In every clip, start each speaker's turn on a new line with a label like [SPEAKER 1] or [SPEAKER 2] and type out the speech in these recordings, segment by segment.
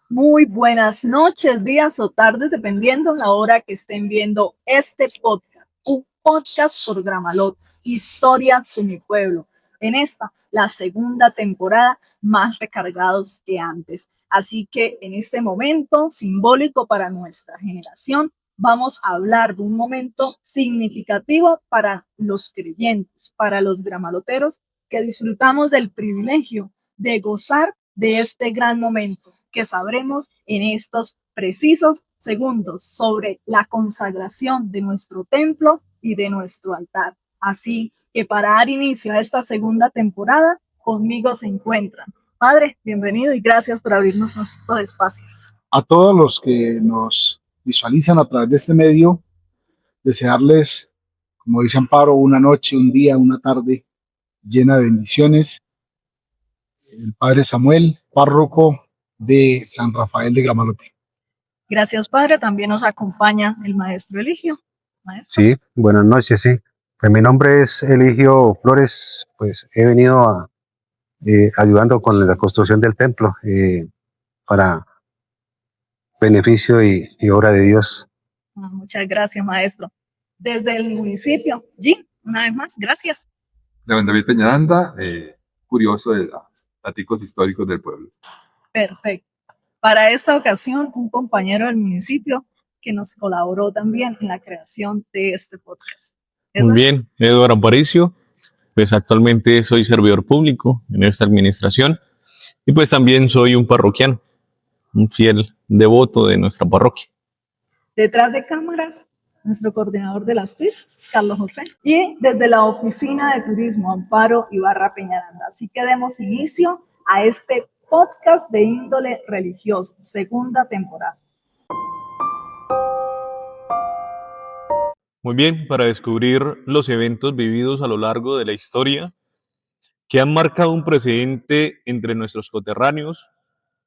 [SPEAKER 1] Muy buenas noches, días o tardes, dependiendo la hora que estén viendo este podcast. Un podcast por Gramalot, Historias de mi pueblo. En esta, la segunda temporada, más recargados que antes. Así que en este momento simbólico para nuestra generación, vamos a hablar de un momento significativo para los creyentes, para los gramaloteros, que disfrutamos del privilegio de gozar de este gran momento que sabremos en estos precisos segundos sobre la consagración de nuestro templo y de nuestro altar. Así que para dar inicio a esta segunda temporada, conmigo se encuentran. Padre, bienvenido y gracias por abrirnos nuestros espacios.
[SPEAKER 2] A todos los que nos visualizan a través de este medio, desearles, como dice Amparo, una noche, un día, una tarde llena de bendiciones. El Padre Samuel, párroco de San Rafael de Gramalote.
[SPEAKER 1] Gracias, Padre. También nos acompaña el Maestro Eligio.
[SPEAKER 3] Maestro. Sí, buenas noches, sí. Pues mi nombre es Eligio Flores, pues he venido ayudando con la construcción del templo para beneficio y obra de Dios.
[SPEAKER 1] Muchas gracias, maestro. Desde el municipio, Jim, una vez más, gracias.
[SPEAKER 4] David Peñaranda, curioso de los datos históricos del pueblo.
[SPEAKER 1] Perfecto. Para esta ocasión, un compañero del municipio que nos colaboró también en la creación de este podcast.
[SPEAKER 5] Muy bien, Eduardo Aparicio, pues actualmente soy servidor público en esta administración y pues también soy un parroquiano, un fiel devoto de nuestra parroquia.
[SPEAKER 1] Detrás de cámaras, nuestro coordinador de las TIC, Carlos José, y desde la Oficina de Turismo, Amparo Ibarra Peñaranda. Así que demos inicio a este podcast de índole religioso, segunda temporada.
[SPEAKER 5] Muy bien, para descubrir los eventos vividos a lo largo de la historia que han marcado un precedente entre nuestros coterráneos,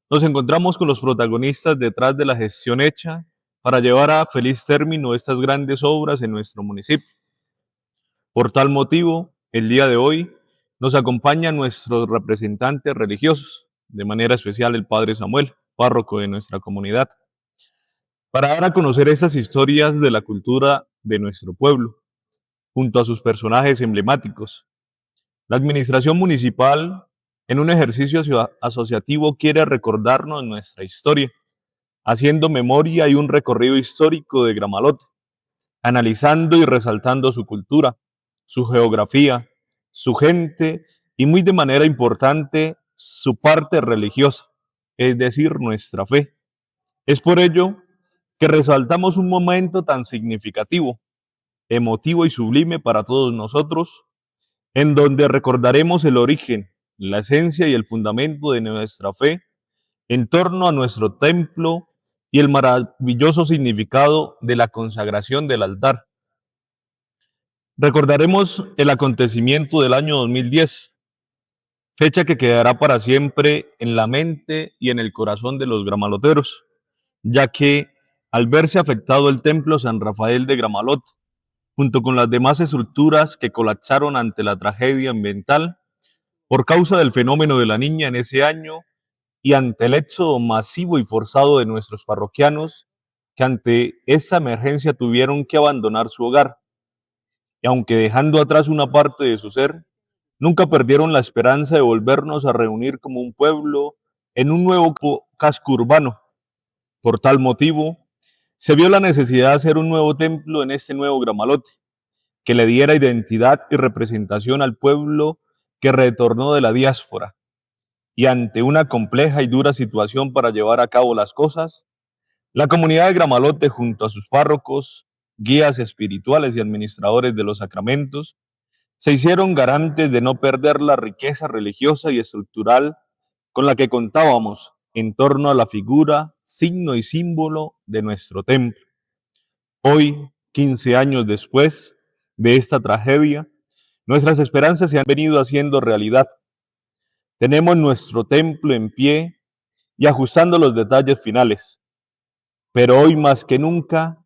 [SPEAKER 5] nos encontramos con los protagonistas detrás de la gestión hecha para llevar a feliz término estas grandes obras en nuestro municipio. Por tal motivo, el día de hoy nos acompañan nuestros representantes religiosos, de manera especial el Padre Samuel, párroco de nuestra comunidad, para dar a conocer estas historias de la cultura de nuestro pueblo, junto a sus personajes emblemáticos. La administración municipal, en un ejercicio asociativo, quiere recordarnos nuestra historia, haciendo memoria y un recorrido histórico de Gramalote, analizando y resaltando su cultura, su geografía, su gente y muy de manera importante su parte religiosa, es decir, nuestra fe. Es por ello que resaltamos un momento tan significativo, emotivo y sublime para todos nosotros, en donde recordaremos el origen, la esencia y el fundamento de nuestra fe en torno a nuestro templo y el maravilloso significado de la consagración del altar. Recordaremos el acontecimiento del año 2010, fecha que quedará para siempre en la mente y en el corazón de los gramaloteros, ya que al verse afectado el templo San Rafael de Gramalot, junto con las demás estructuras que colapsaron ante la tragedia ambiental, por causa del fenómeno de la niña en ese año y ante el éxodo masivo y forzado de nuestros parroquianos, que ante esa emergencia tuvieron que abandonar su hogar. Y aunque dejando atrás una parte de su ser, nunca perdieron la esperanza de volvernos a reunir como un pueblo en un nuevo casco urbano. Por tal motivo, se vio la necesidad de hacer un nuevo templo en este nuevo Gramalote, que le diera identidad y representación al pueblo que retornó de la diáspora. Y ante una compleja y dura situación para llevar a cabo las cosas, la comunidad de Gramalote, junto a sus párrocos, guías espirituales y administradores de los sacramentos, se hicieron garantes de no perder la riqueza religiosa y estructural con la que contábamos en torno a la figura, signo y símbolo de nuestro templo. Hoy, 15 años después de esta tragedia, nuestras esperanzas se han venido haciendo realidad. Tenemos nuestro templo en pie y ajustando los detalles finales, pero hoy más que nunca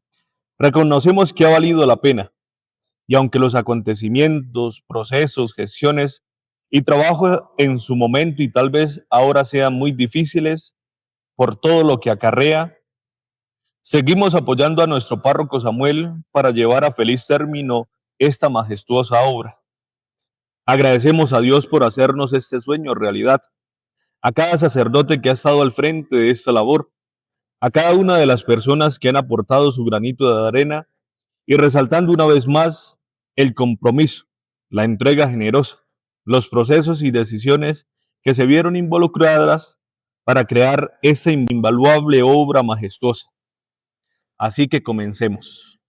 [SPEAKER 5] reconocemos que ha valido la pena, y aunque los acontecimientos, procesos, gestiones y trabajo en su momento y tal vez ahora sean muy difíciles, por todo lo que acarrea, seguimos apoyando a nuestro párroco Samuel para llevar a feliz término esta majestuosa obra. Agradecemos a Dios por hacernos este sueño realidad, a cada sacerdote que ha estado al frente de esta labor, a cada una de las personas que han aportado su granito de arena y resaltando una vez más el compromiso, la entrega generosa, los procesos y decisiones que se vieron involucradas para crear esta invaluable obra majestuosa. Así que comencemos.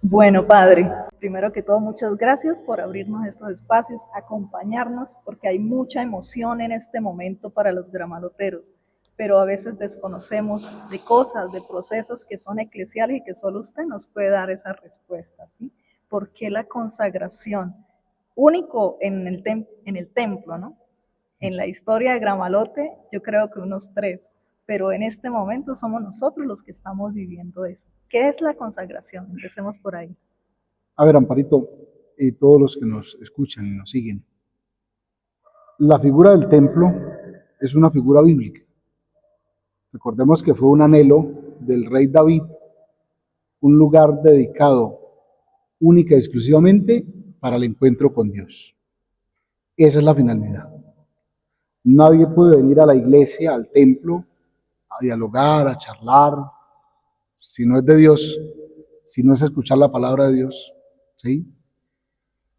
[SPEAKER 1] Bueno, Padre, primero que todo, muchas gracias por abrirnos estos espacios, acompañarnos, porque hay mucha emoción en este momento para los gramaloteros, pero a veces desconocemos de cosas, de procesos que son eclesiales y que solo usted nos puede dar esas respuestas, ¿sí? ¿Por qué la consagración? Único en el templo, ¿no? En la historia de Gramalote, yo creo que unos 3, pero en este momento somos nosotros los que estamos viviendo eso. ¿Qué es la consagración? Empecemos por ahí.
[SPEAKER 2] A ver, Amparito, y todos los que nos escuchan y nos siguen, la figura del templo es una figura bíblica. Recordemos que fue un anhelo del rey David, un lugar dedicado única y exclusivamente para el encuentro con Dios. Esa es la finalidad. Nadie puede venir a la iglesia, al templo, a dialogar, a charlar, si no es de Dios, si no es escuchar la palabra de Dios, ¿sí?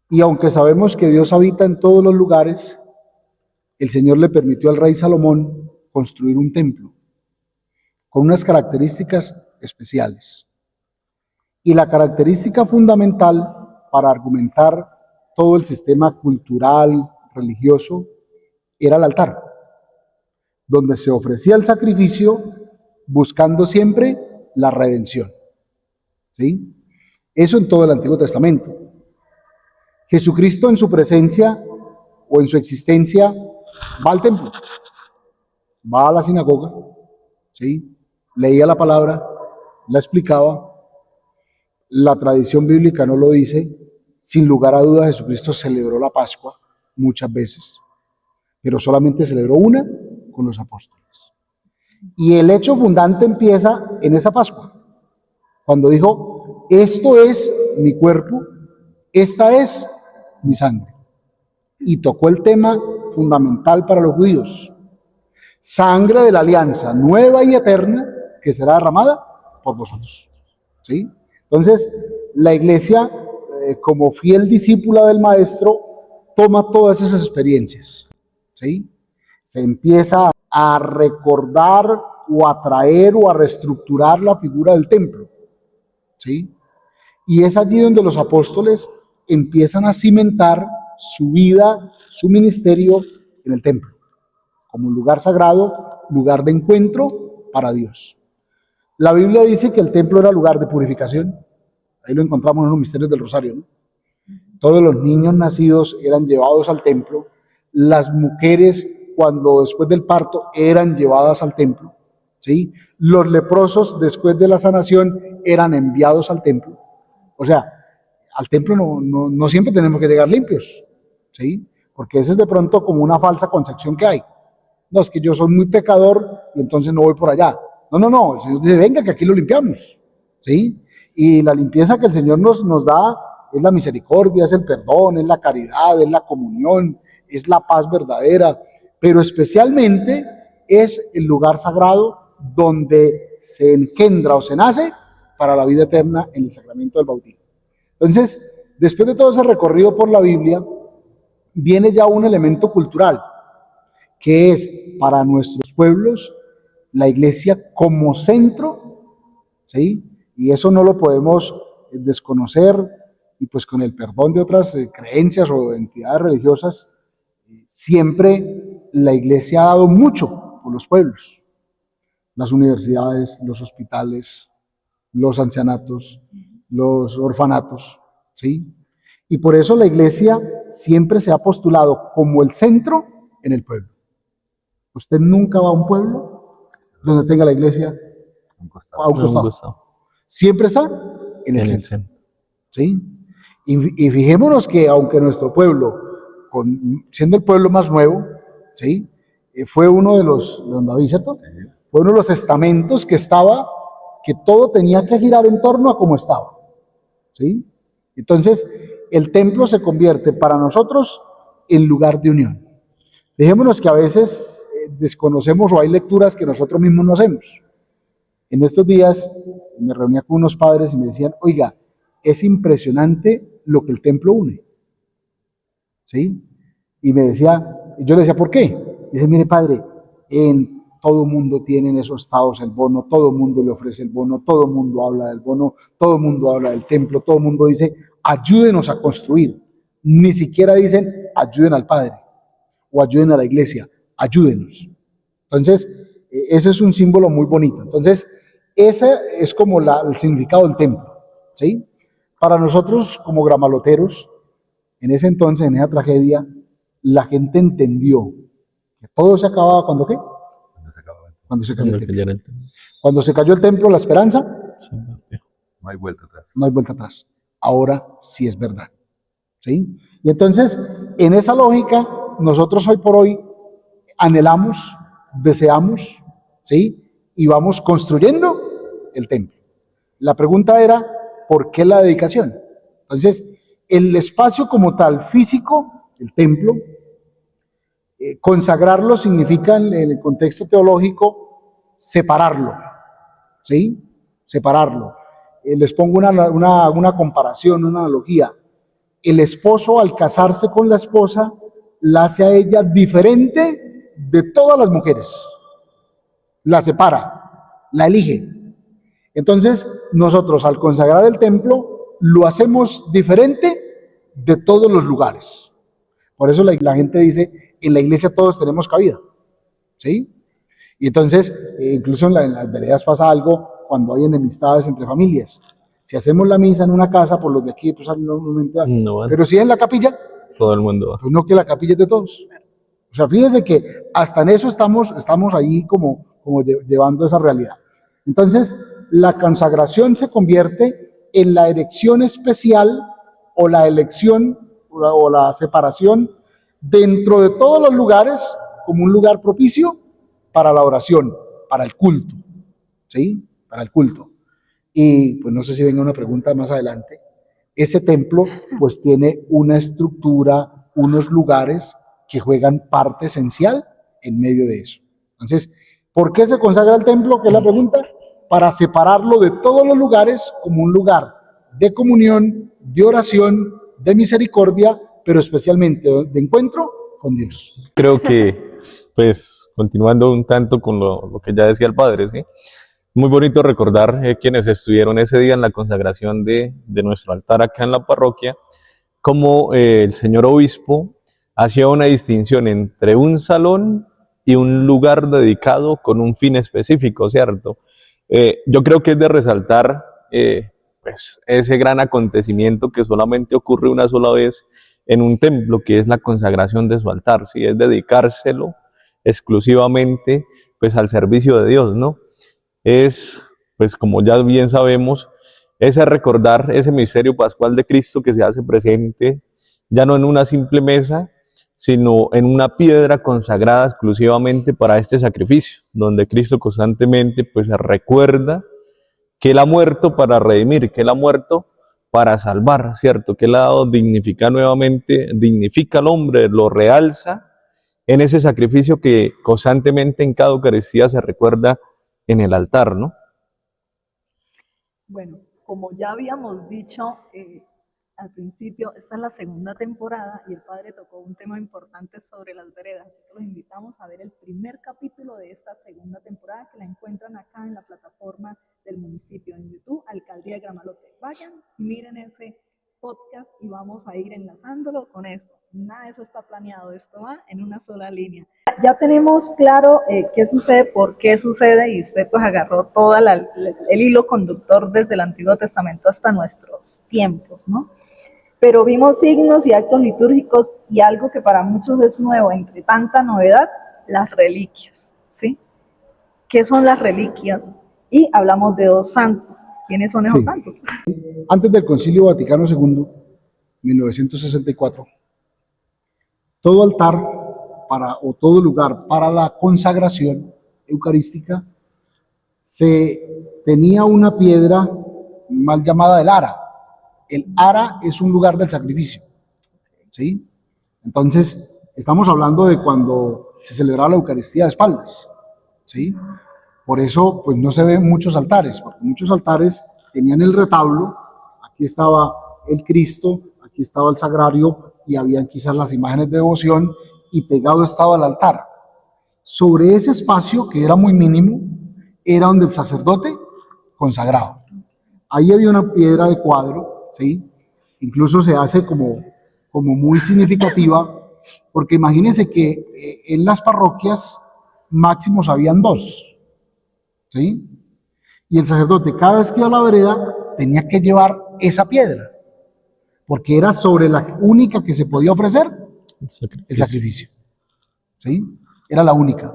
[SPEAKER 2] Y aunque sabemos que Dios habita en todos los lugares, el Señor le permitió al rey Salomón construir un templo con unas características especiales. Y la característica fundamental para argumentar todo el sistema cultural, religioso, era el altar, donde se ofrecía el sacrificio buscando siempre la redención. ¿Sí? Eso en todo el Antiguo Testamento. Jesucristo en su presencia o en su existencia va al templo, va a la sinagoga, ¿sí? Leía la palabra, la explicaba. La tradición bíblica no lo dice. Sin lugar a dudas, Jesucristo celebró la Pascua muchas veces, pero solamente celebró una con los apóstoles. Y el hecho fundante empieza en esa Pascua, cuando dijo: esto es mi cuerpo, esta es mi sangre. Y tocó el tema fundamental para los judíos: sangre de la alianza nueva y eterna que será derramada por vosotros. ¿Sí? Entonces, la iglesia, como fiel discípula del maestro, toma todas esas experiencias. ¿Sí? Se empieza a recordar o a traer o a reestructurar la figura del templo. ¿Sí? Y es allí donde los apóstoles empiezan a cimentar su vida, su ministerio en el templo, como un lugar sagrado, lugar de encuentro para Dios. La Biblia dice que el templo era lugar de purificación. Ahí lo encontramos en los misterios del Rosario, ¿no? Todos los niños nacidos eran llevados al templo. Las mujeres, cuando después del parto, eran llevadas al templo, ¿sí? Los leprosos, después de la sanación, eran enviados al templo. O sea, al templo no siempre tenemos que llegar limpios, ¿sí? Porque esa es de pronto como una falsa concepción que hay. No, es que yo soy muy pecador y entonces no voy por allá. No, el Señor dice: venga, que aquí lo limpiamos, ¿sí? Y la limpieza que el Señor nos da es la misericordia, es el perdón, es la caridad, es la comunión, es la paz verdadera, pero especialmente es el lugar sagrado donde se engendra o se nace para la vida eterna en el sacramento del bautismo. Entonces, después de todo ese recorrido por la Biblia, viene ya un elemento cultural, que es para nuestros pueblos la iglesia como centro, ¿sí? Y eso no lo podemos desconocer, y pues con el perdón de otras creencias o entidades religiosas, siempre la iglesia ha dado mucho por los pueblos, las universidades, los hospitales, los ancianatos, los orfanatos, ¿sí? Y por eso la iglesia siempre se ha postulado como el centro en el pueblo. Usted nunca va a un pueblo donde tenga la iglesia a un costado. Siempre está en el centro. ¿sí? Y fijémonos que aunque nuestro pueblo, siendo el pueblo más nuevo, ¿sí? Fue uno de los, don David, ¿cierto? Fue uno de los estamentos que estaba, que todo tenía que girar en torno a cómo estaba, ¿sí? Entonces, el templo se convierte para nosotros en lugar de unión. Dejémonos que a veces desconocemos o hay lecturas que nosotros mismos no hacemos. En estos días me reunía con unos padres y me decían, oiga, es impresionante lo que el templo une, ¿sí? Y me decía, yo le decía, ¿por qué? Dice, mire padre, en todo el mundo tienen esos estados el bono, todo el mundo le ofrece el bono, todo el mundo habla del bono, todo el mundo habla del templo, todo el mundo dice, ayúdenos a construir. Ni siquiera dicen, ayuden al padre o ayuden a la iglesia, ayúdenos. Entonces, ese es un símbolo muy bonito. Entonces, ese es como el significado del templo, ¿sí? Para nosotros, como gramaloteros, en ese entonces, en esa tragedia, la gente entendió que todo se acababa cuando ¿qué? Cuando se cayó el templo. Cuando se cayó el templo, la esperanza,
[SPEAKER 4] No hay vuelta atrás.
[SPEAKER 2] no hay vuelta atrás. Ahora sí es verdad, ¿sí? Y entonces, en esa lógica, nosotros hoy por hoy anhelamos, deseamos, ¿sí? Y vamos construyendo el templo. La pregunta era, ¿por qué la dedicación? Entonces, el espacio como tal, físico, el templo, consagrarlo significa en el contexto teológico separarlo, ¿sí? Separarlo. Les pongo una comparación, una analogía. El esposo al casarse con la esposa la hace a ella diferente de todas las mujeres. La separa, la elige. Entonces, nosotros al consagrar el templo, lo hacemos diferente de todos los lugares. Por eso la gente dice, en la iglesia todos tenemos cabida, ¿sí? Y entonces, incluso en las veredas pasa algo cuando hay enemistades entre familias. Si hacemos la misa en una casa, por los de aquí, pues normalmente,
[SPEAKER 5] No,
[SPEAKER 2] pero si en la capilla,
[SPEAKER 5] todo el mundo va.
[SPEAKER 2] pues no, que la capilla es de todos. O sea, fíjense que hasta en eso estamos ahí como llevando esa realidad. Entonces, la consagración se convierte en la elección especial o la elección o la separación dentro de todos los lugares como un lugar propicio para la oración, para el culto, ¿sí? Para el culto. Y pues no sé si venga una pregunta más adelante. Ese templo pues tiene una estructura, unos lugares que juegan parte esencial en medio de eso. Entonces, ¿por qué se consagra el templo? Que es la pregunta. Para separarlo de todos los lugares como un lugar de comunión, de oración, de misericordia, pero especialmente de encuentro con Dios.
[SPEAKER 5] Creo que, pues, continuando un tanto con lo que ya decía el padre, ¿sí? Muy bonito recordar quienes estuvieron ese día en la consagración de nuestro altar acá en la parroquia, como el señor obispo hacía una distinción entre un salón y un lugar dedicado con un fin específico, ¿cierto? Yo creo que es de resaltar pues, ese gran acontecimiento que solamente ocurre una sola vez en un templo, que es la consagración de su altar, ¿sí? Es dedicárselo exclusivamente pues, al servicio de Dios, ¿no? Es, pues como ya bien sabemos, ese recordar ese misterio pascual de Cristo que se hace presente ya no en una simple mesa, sino en una piedra consagrada exclusivamente para este sacrificio, donde Cristo constantemente pues recuerda que Él ha muerto para redimir, que Él ha muerto para salvar, ¿cierto? Que Él ha dado dignificar nuevamente, dignifica al hombre, lo realza en ese sacrificio que constantemente en cada Eucaristía se recuerda en el altar, ¿no?
[SPEAKER 1] Bueno, como ya habíamos dicho al principio, esta es la segunda temporada y el padre tocó un tema importante sobre las veredas, así que los invitamos a ver el primer capítulo de esta segunda temporada que la encuentran acá en la plataforma del municipio en YouTube, Alcaldía de Gramalote. Vayan, miren ese podcast y vamos a ir enlazándolo con esto. Nada de eso está planeado, esto va en una sola línea. Ya tenemos claro qué sucede, por qué sucede y usted pues agarró todo el hilo conductor desde el Antiguo Testamento hasta nuestros tiempos, ¿no? Pero vimos signos y actos litúrgicos y algo que para muchos es nuevo, entre tanta novedad, las reliquias, ¿sí? ¿Qué son las reliquias? Y hablamos de dos santos. ¿Quiénes son esos
[SPEAKER 2] Sí.
[SPEAKER 1] santos?
[SPEAKER 2] Antes del Concilio Vaticano II, 1964, todo altar o todo lugar para la consagración eucarística se tenía una piedra mal llamada el ara. El ara es un lugar del sacrificio, ¿sí? Entonces, estamos hablando de cuando se celebraba la Eucaristía de espaldas, ¿sí? Por eso, pues no se ven muchos altares, porque muchos altares tenían el retablo, aquí estaba el Cristo, aquí estaba el sagrario y habían quizás las imágenes de devoción y pegado estaba el altar. Sobre ese espacio, que era muy mínimo, era donde el sacerdote consagraba. Ahí había una piedra de cuadro, ¿sí? Incluso se hace como muy significativa, porque imagínense que en las parroquias máximos habían dos, ¿sí? Y el sacerdote cada vez que iba a la vereda tenía que llevar esa piedra, porque era sobre la única que se podía ofrecer el sacrificio, ¿sí? Era la única,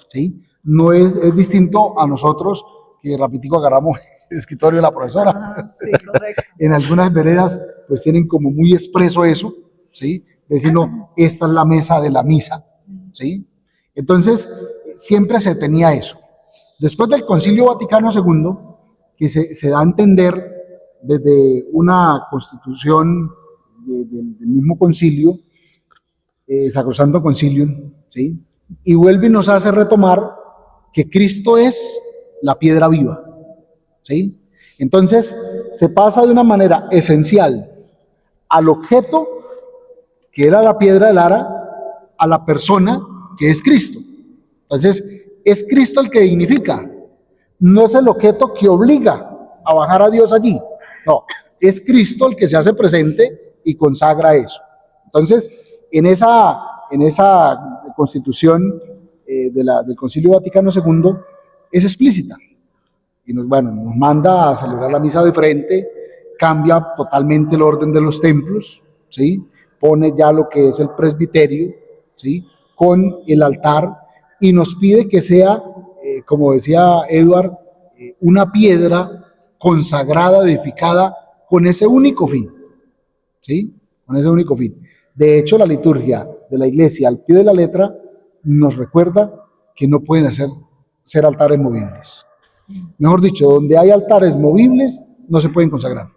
[SPEAKER 2] ¿sí? No es distinto a nosotros que rapidito agarramos el escritorio de la profesora.
[SPEAKER 1] Ajá, sí, correcto.
[SPEAKER 2] En algunas veredas pues tienen como muy expreso eso, ¿sí? Diciendo, esta es la mesa de la misa, ¿sí? Entonces, siempre se tenía eso. Después del Concilio Vaticano II, que se da a entender desde una constitución del mismo concilio, Sacrosanto Concilium, ¿sí? Y vuelve y nos hace retomar que Cristo es la piedra viva, ¿sí? Entonces, se pasa de una manera esencial al objeto, que era la piedra del ara, a la persona, que es Cristo. Entonces, es Cristo el que dignifica, no es el objeto que obliga a bajar a Dios allí, no, es Cristo el que se hace presente y consagra eso. Entonces, en esa constitución del Concilio Vaticano II es explícita y nos manda a celebrar la misa de frente, cambia totalmente el orden de los templos, ¿sí? Pone ya lo que es el presbiterio, ¿sí? Con el altar y nos pide que sea, como decía Edward, una piedra consagrada, edificada con ese único fin, ¿sí? Con ese único fin. De hecho, la liturgia de la iglesia al pie de la letra nos recuerda que no pueden ser altares movibles. Mejor dicho, donde hay altares movibles no se pueden consagrar,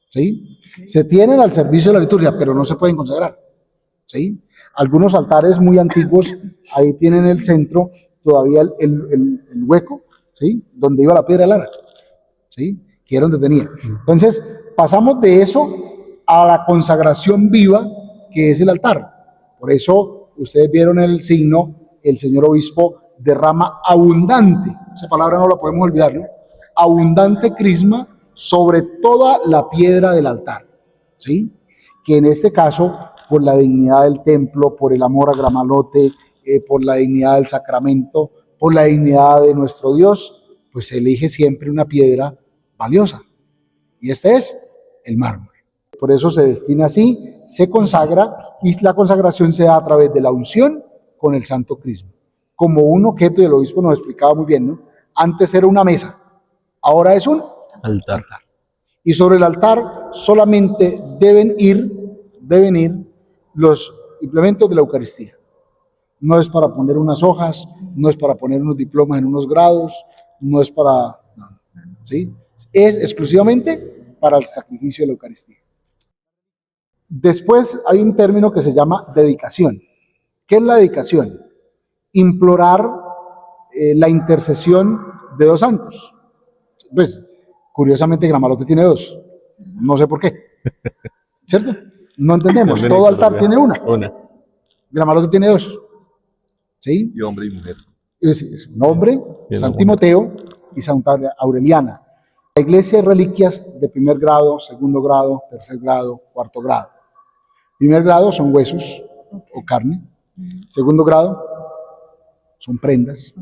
[SPEAKER 2] ¿sí? Se tienen al servicio de la liturgia, pero no se pueden consagrar, ¿sí? Algunos altares muy antiguos, ahí tienen el centro todavía el hueco, ¿sí? Donde iba la piedra del ara, ¿sí? Que era donde tenía. Entonces, pasamos de eso a la consagración viva, que es el altar. Por eso, ustedes vieron el signo, el señor obispo derrama abundante, esa palabra no la podemos olvidar, ¿no? Abundante crisma sobre toda la piedra del altar, ¿sí? Que en este caso, por la dignidad del templo, por el amor a Gramalote, por la dignidad del sacramento, por la dignidad de nuestro Dios, pues se elige siempre una piedra valiosa. Y este es el mármol. Por eso se destina así, se consagra y la consagración se da a través de la unción con el santo crisma. Como un objeto, y el obispo nos explicaba muy bien, ¿no? Antes era una mesa, ahora es un altar. Y sobre el altar solamente deben ir los implementos de la Eucaristía. No es para poner unas hojas, no es para poner unos diplomas en unos grados, no es para... No, ¿sí? Es exclusivamente para el sacrificio de la Eucaristía. Después hay un término que se llama dedicación. ¿Qué es la dedicación? Implorar la intercesión de dos santos. Pues, curiosamente, Gramalote tiene dos. No sé por qué. ¿Cierto? No entendemos. Todo altar tiene una. Gramalote tiene dos. ¿Sí?
[SPEAKER 4] Y hombre y mujer.
[SPEAKER 2] Es un hombre, San Timoteo y Santa Aureliana. La iglesia hay reliquias de primer grado, segundo grado, tercer grado, cuarto grado. Primer grado son huesos o carne. Segundo grado son prendas.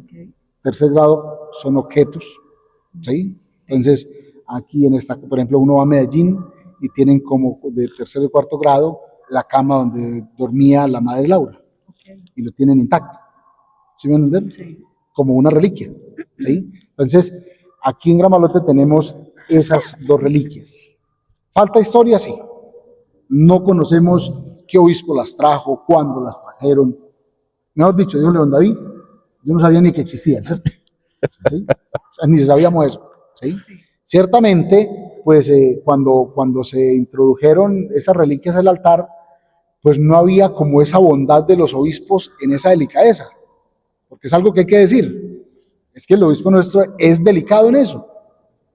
[SPEAKER 2] Tercer grado son objetos. ¿Sí? Entonces, aquí en esta, por ejemplo, uno va a Medellín y tienen como de tercer y cuarto grado la cama donde dormía la madre Laura. Y lo tienen intacto. ¿Sí me entienden? Sí. Como una reliquia, ¿sí? Entonces, Aquí en Gramalote tenemos esas dos reliquias. Falta historia, sí. No conocemos qué obispo las trajo, cuándo las trajeron. Mejor dicho, dijo León David, yo no sabía ni que existían, ¿cierto? ¿Sí? O sea, ni sabíamos eso. ¿Sí? Ciertamente, pues cuando se introdujeron esas reliquias al altar, pues no había como esa bondad de los obispos en esa delicadeza, porque es algo que hay que decir, es que el obispo nuestro es delicado en eso,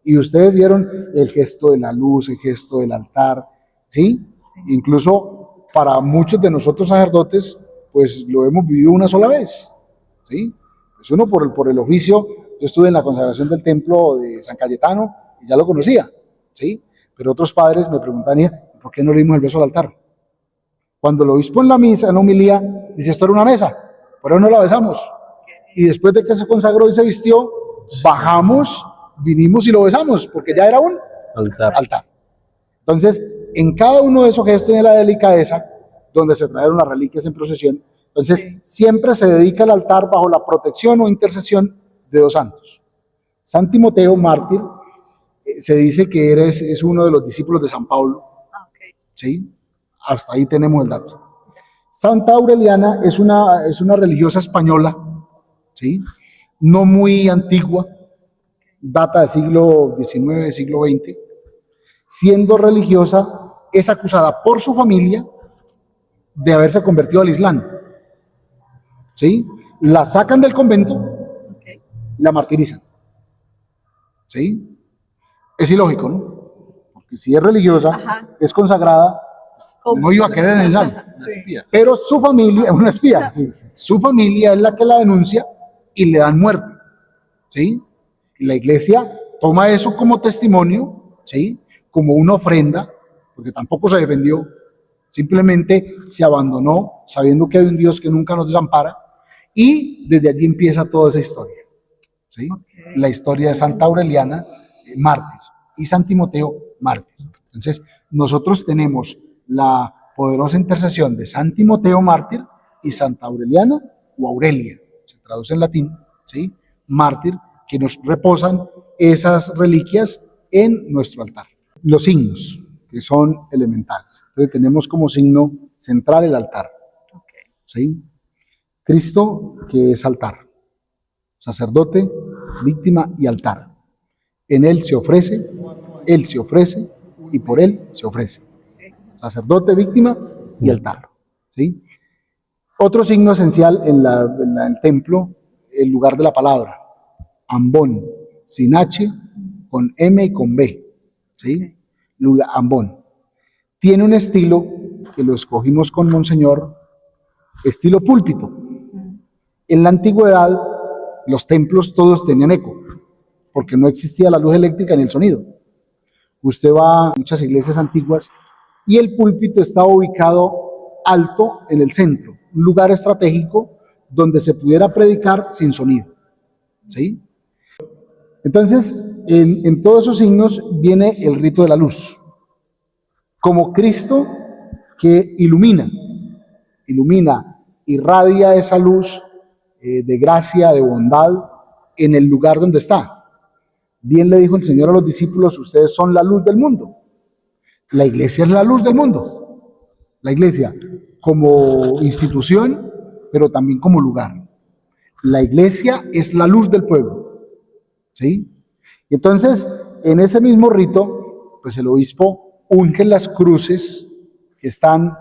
[SPEAKER 2] y ustedes vieron el gesto de la luz, el gesto del altar, ¿sí? Incluso para muchos de nosotros sacerdotes, pues lo hemos vivido una sola vez, ¿sí? Pues uno por el oficio, yo estuve en la consagración del templo de San Cayetano y ya lo conocía, ¿sí? Pero otros padres me preguntan, ¿por qué no le dimos el beso al altar? Cuando el obispo en la misa, en la homilía, dice, esto era una mesa, pero no la besamos. Y después de que se consagró y se vistió, bajamos, vinimos y lo besamos, porque ya era un altar. Entonces, en cada uno de esos gestos de la delicadeza, donde se trajeron las reliquias en procesión, entonces siempre se dedica el altar bajo la protección o intercesión de dos santos. San Timoteo, mártir, se dice que es uno de los discípulos de San Pablo, ¿sí? Hasta ahí tenemos el dato. Santa Aureliana es una religiosa española, ¿sí? No muy antigua, data del siglo XIX, siglo XX. Siendo religiosa, es acusada por su familia de haberse convertido al Islam, ¿sí? La sacan del convento, la martirizan, ¿sí? Es ilógico, ¿no? Porque si es religiosa, es consagrada, no iba a querer en el Islam. Pero su familia, es una espía, ¿sí? Su familia es la que la denuncia y le dan muerte, ¿sí? Y la iglesia toma eso como testimonio, ¿sí? Como una ofrenda, porque tampoco se defendió, simplemente se abandonó, sabiendo que hay un Dios que nunca nos desampara, y desde allí empieza toda esa historia, ¿sí? La historia de Santa Aureliana, mártir, y San Timoteo, mártir. Entonces, nosotros tenemos la poderosa intercesión de San Timoteo, mártir, y Santa Aureliana, o Aurelia, se traduce en latín, ¿sí? Mártir, que nos reposan esas reliquias en nuestro altar. Los signos, que son elementales. Entonces tenemos como signo central el altar, ¿sí? Cristo, que es altar, sacerdote, víctima y altar. En él se ofrece y por él se ofrece. Sacerdote, víctima y altar, ¿sí? Otro signo esencial en el templo, el lugar de la palabra, ambón, sin H, con M y con B, ¿sí? Lugar, ambón. Tiene un estilo que lo escogimos con Monseñor, estilo púlpito. En la antigüedad, los templos todos tenían eco, porque no existía la luz eléctrica ni el sonido. Usted va a muchas iglesias antiguas y el púlpito está ubicado alto en el centro, un lugar estratégico donde se pudiera predicar sin sonido, ¿sí? Entonces, en todos esos signos viene el rito de la luz, como Cristo que ilumina, irradia esa luz de gracia, de bondad, en el lugar donde está. Bien le dijo el Señor a los discípulos, ustedes son la luz del mundo. La iglesia es la luz del mundo. La iglesia como institución, pero también como lugar. La iglesia es la luz del pueblo, ¿sí? Y entonces, en ese mismo rito, pues el obispo unge las cruces que están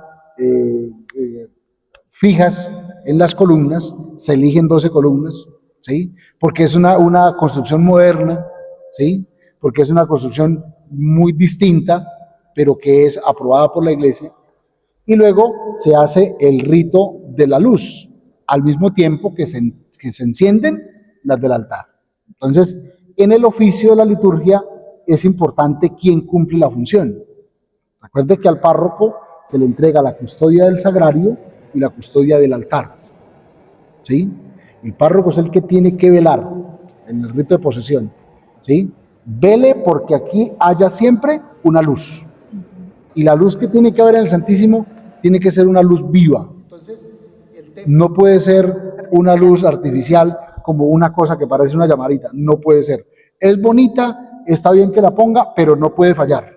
[SPEAKER 2] fijas en las columnas, se eligen 12 columnas, ¿sí? Porque es una construcción moderna, ¿sí? Porque es una construcción muy distinta, pero que es aprobada por la iglesia. Y luego se hace el rito de la luz, al mismo tiempo que se encienden las del altar. Entonces, en el oficio de la liturgia es importante quién cumple la función. Recuerde que al párroco se le entrega la custodia del sagrario y la custodia del altar, ¿sí? El párroco es el que tiene que velar en el rito de posesión, ¿sí? Vele porque aquí haya siempre una luz. Y la luz que tiene que haber en el Santísimo tiene que ser una luz viva. No puede ser una luz artificial como una cosa que parece una llamarita. No puede ser. Es bonita, está bien que la ponga, pero no puede fallar.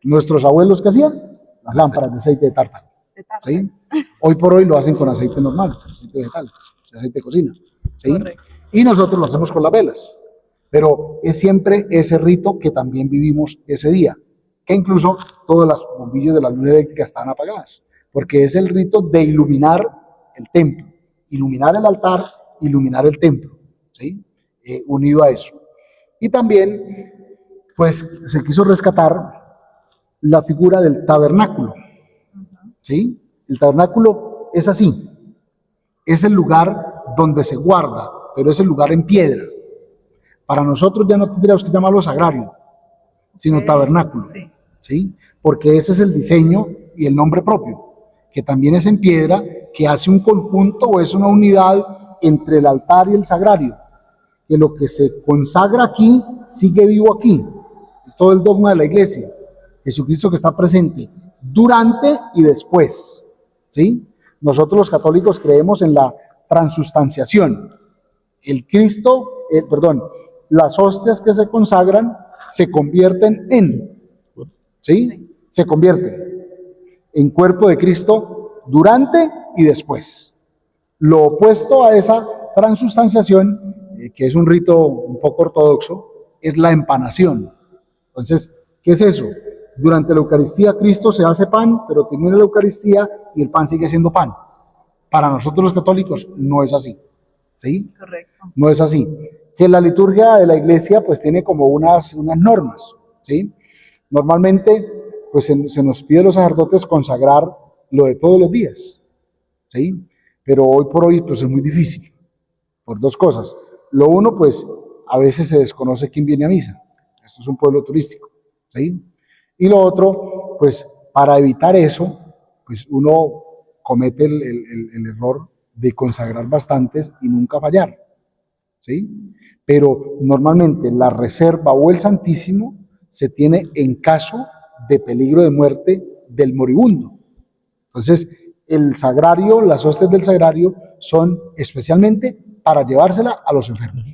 [SPEAKER 2] Nuestros abuelos, ¿qué hacían? Las lámparas de aceite de tártaro. ¿Sí? Hoy por hoy lo hacen con aceite normal, aceite vegetal, aceite de cocina. ¿Sí? Y nosotros lo hacemos con las velas. Pero es siempre ese rito que también vivimos ese día, que incluso todas las bombillas de la luz eléctrica están apagadas, porque es el rito de iluminar el templo, iluminar el altar, iluminar el templo, ¿sí? Unido a eso. Y también, pues, se quiso rescatar la figura del tabernáculo, ¿sí? El tabernáculo es así, es el lugar donde se guarda, pero es el lugar en piedra. Para nosotros ya no tendríamos que llamarlo sagrario, sino tabernáculo, ¿sí? Porque ese es el diseño y el nombre propio, que también es en piedra, que hace un conjunto o es una unidad entre el altar y el sagrario, que lo que se consagra aquí sigue vivo aquí. Es todo el dogma de la iglesia. Jesucristo que está presente durante y después, ¿sí? Nosotros los católicos creemos en la transustanciación. El Cristo, las hostias que se consagran se convierten en, ¿sí? Se convierten en cuerpo de Cristo durante y después. Lo opuesto a esa transustanciación, que es un rito un poco ortodoxo, es la empanación. Entonces, ¿qué es eso? Durante la Eucaristía Cristo se hace pan, pero termina la Eucaristía y el pan sigue siendo pan. Para nosotros los católicos no es así, ¿sí?
[SPEAKER 1] Correcto.
[SPEAKER 2] No es así. Que la liturgia de la iglesia pues tiene como unas normas, ¿sí? Normalmente pues se nos pide a los sacerdotes consagrar lo de todos los días, ¿sí? Pero hoy por hoy pues es muy difícil, por dos cosas. Lo uno, pues a veces se desconoce quién viene a misa. Esto es un pueblo turístico, ¿sí? Y lo otro, pues para evitar eso, pues uno comete el error de consagrar bastantes y nunca fallar, ¿sí? Pero normalmente la reserva o el Santísimo se tiene en caso de peligro de muerte del moribundo. Entonces, el sagrario, las hostias del sagrario son especialmente para llevársela a los enfermos,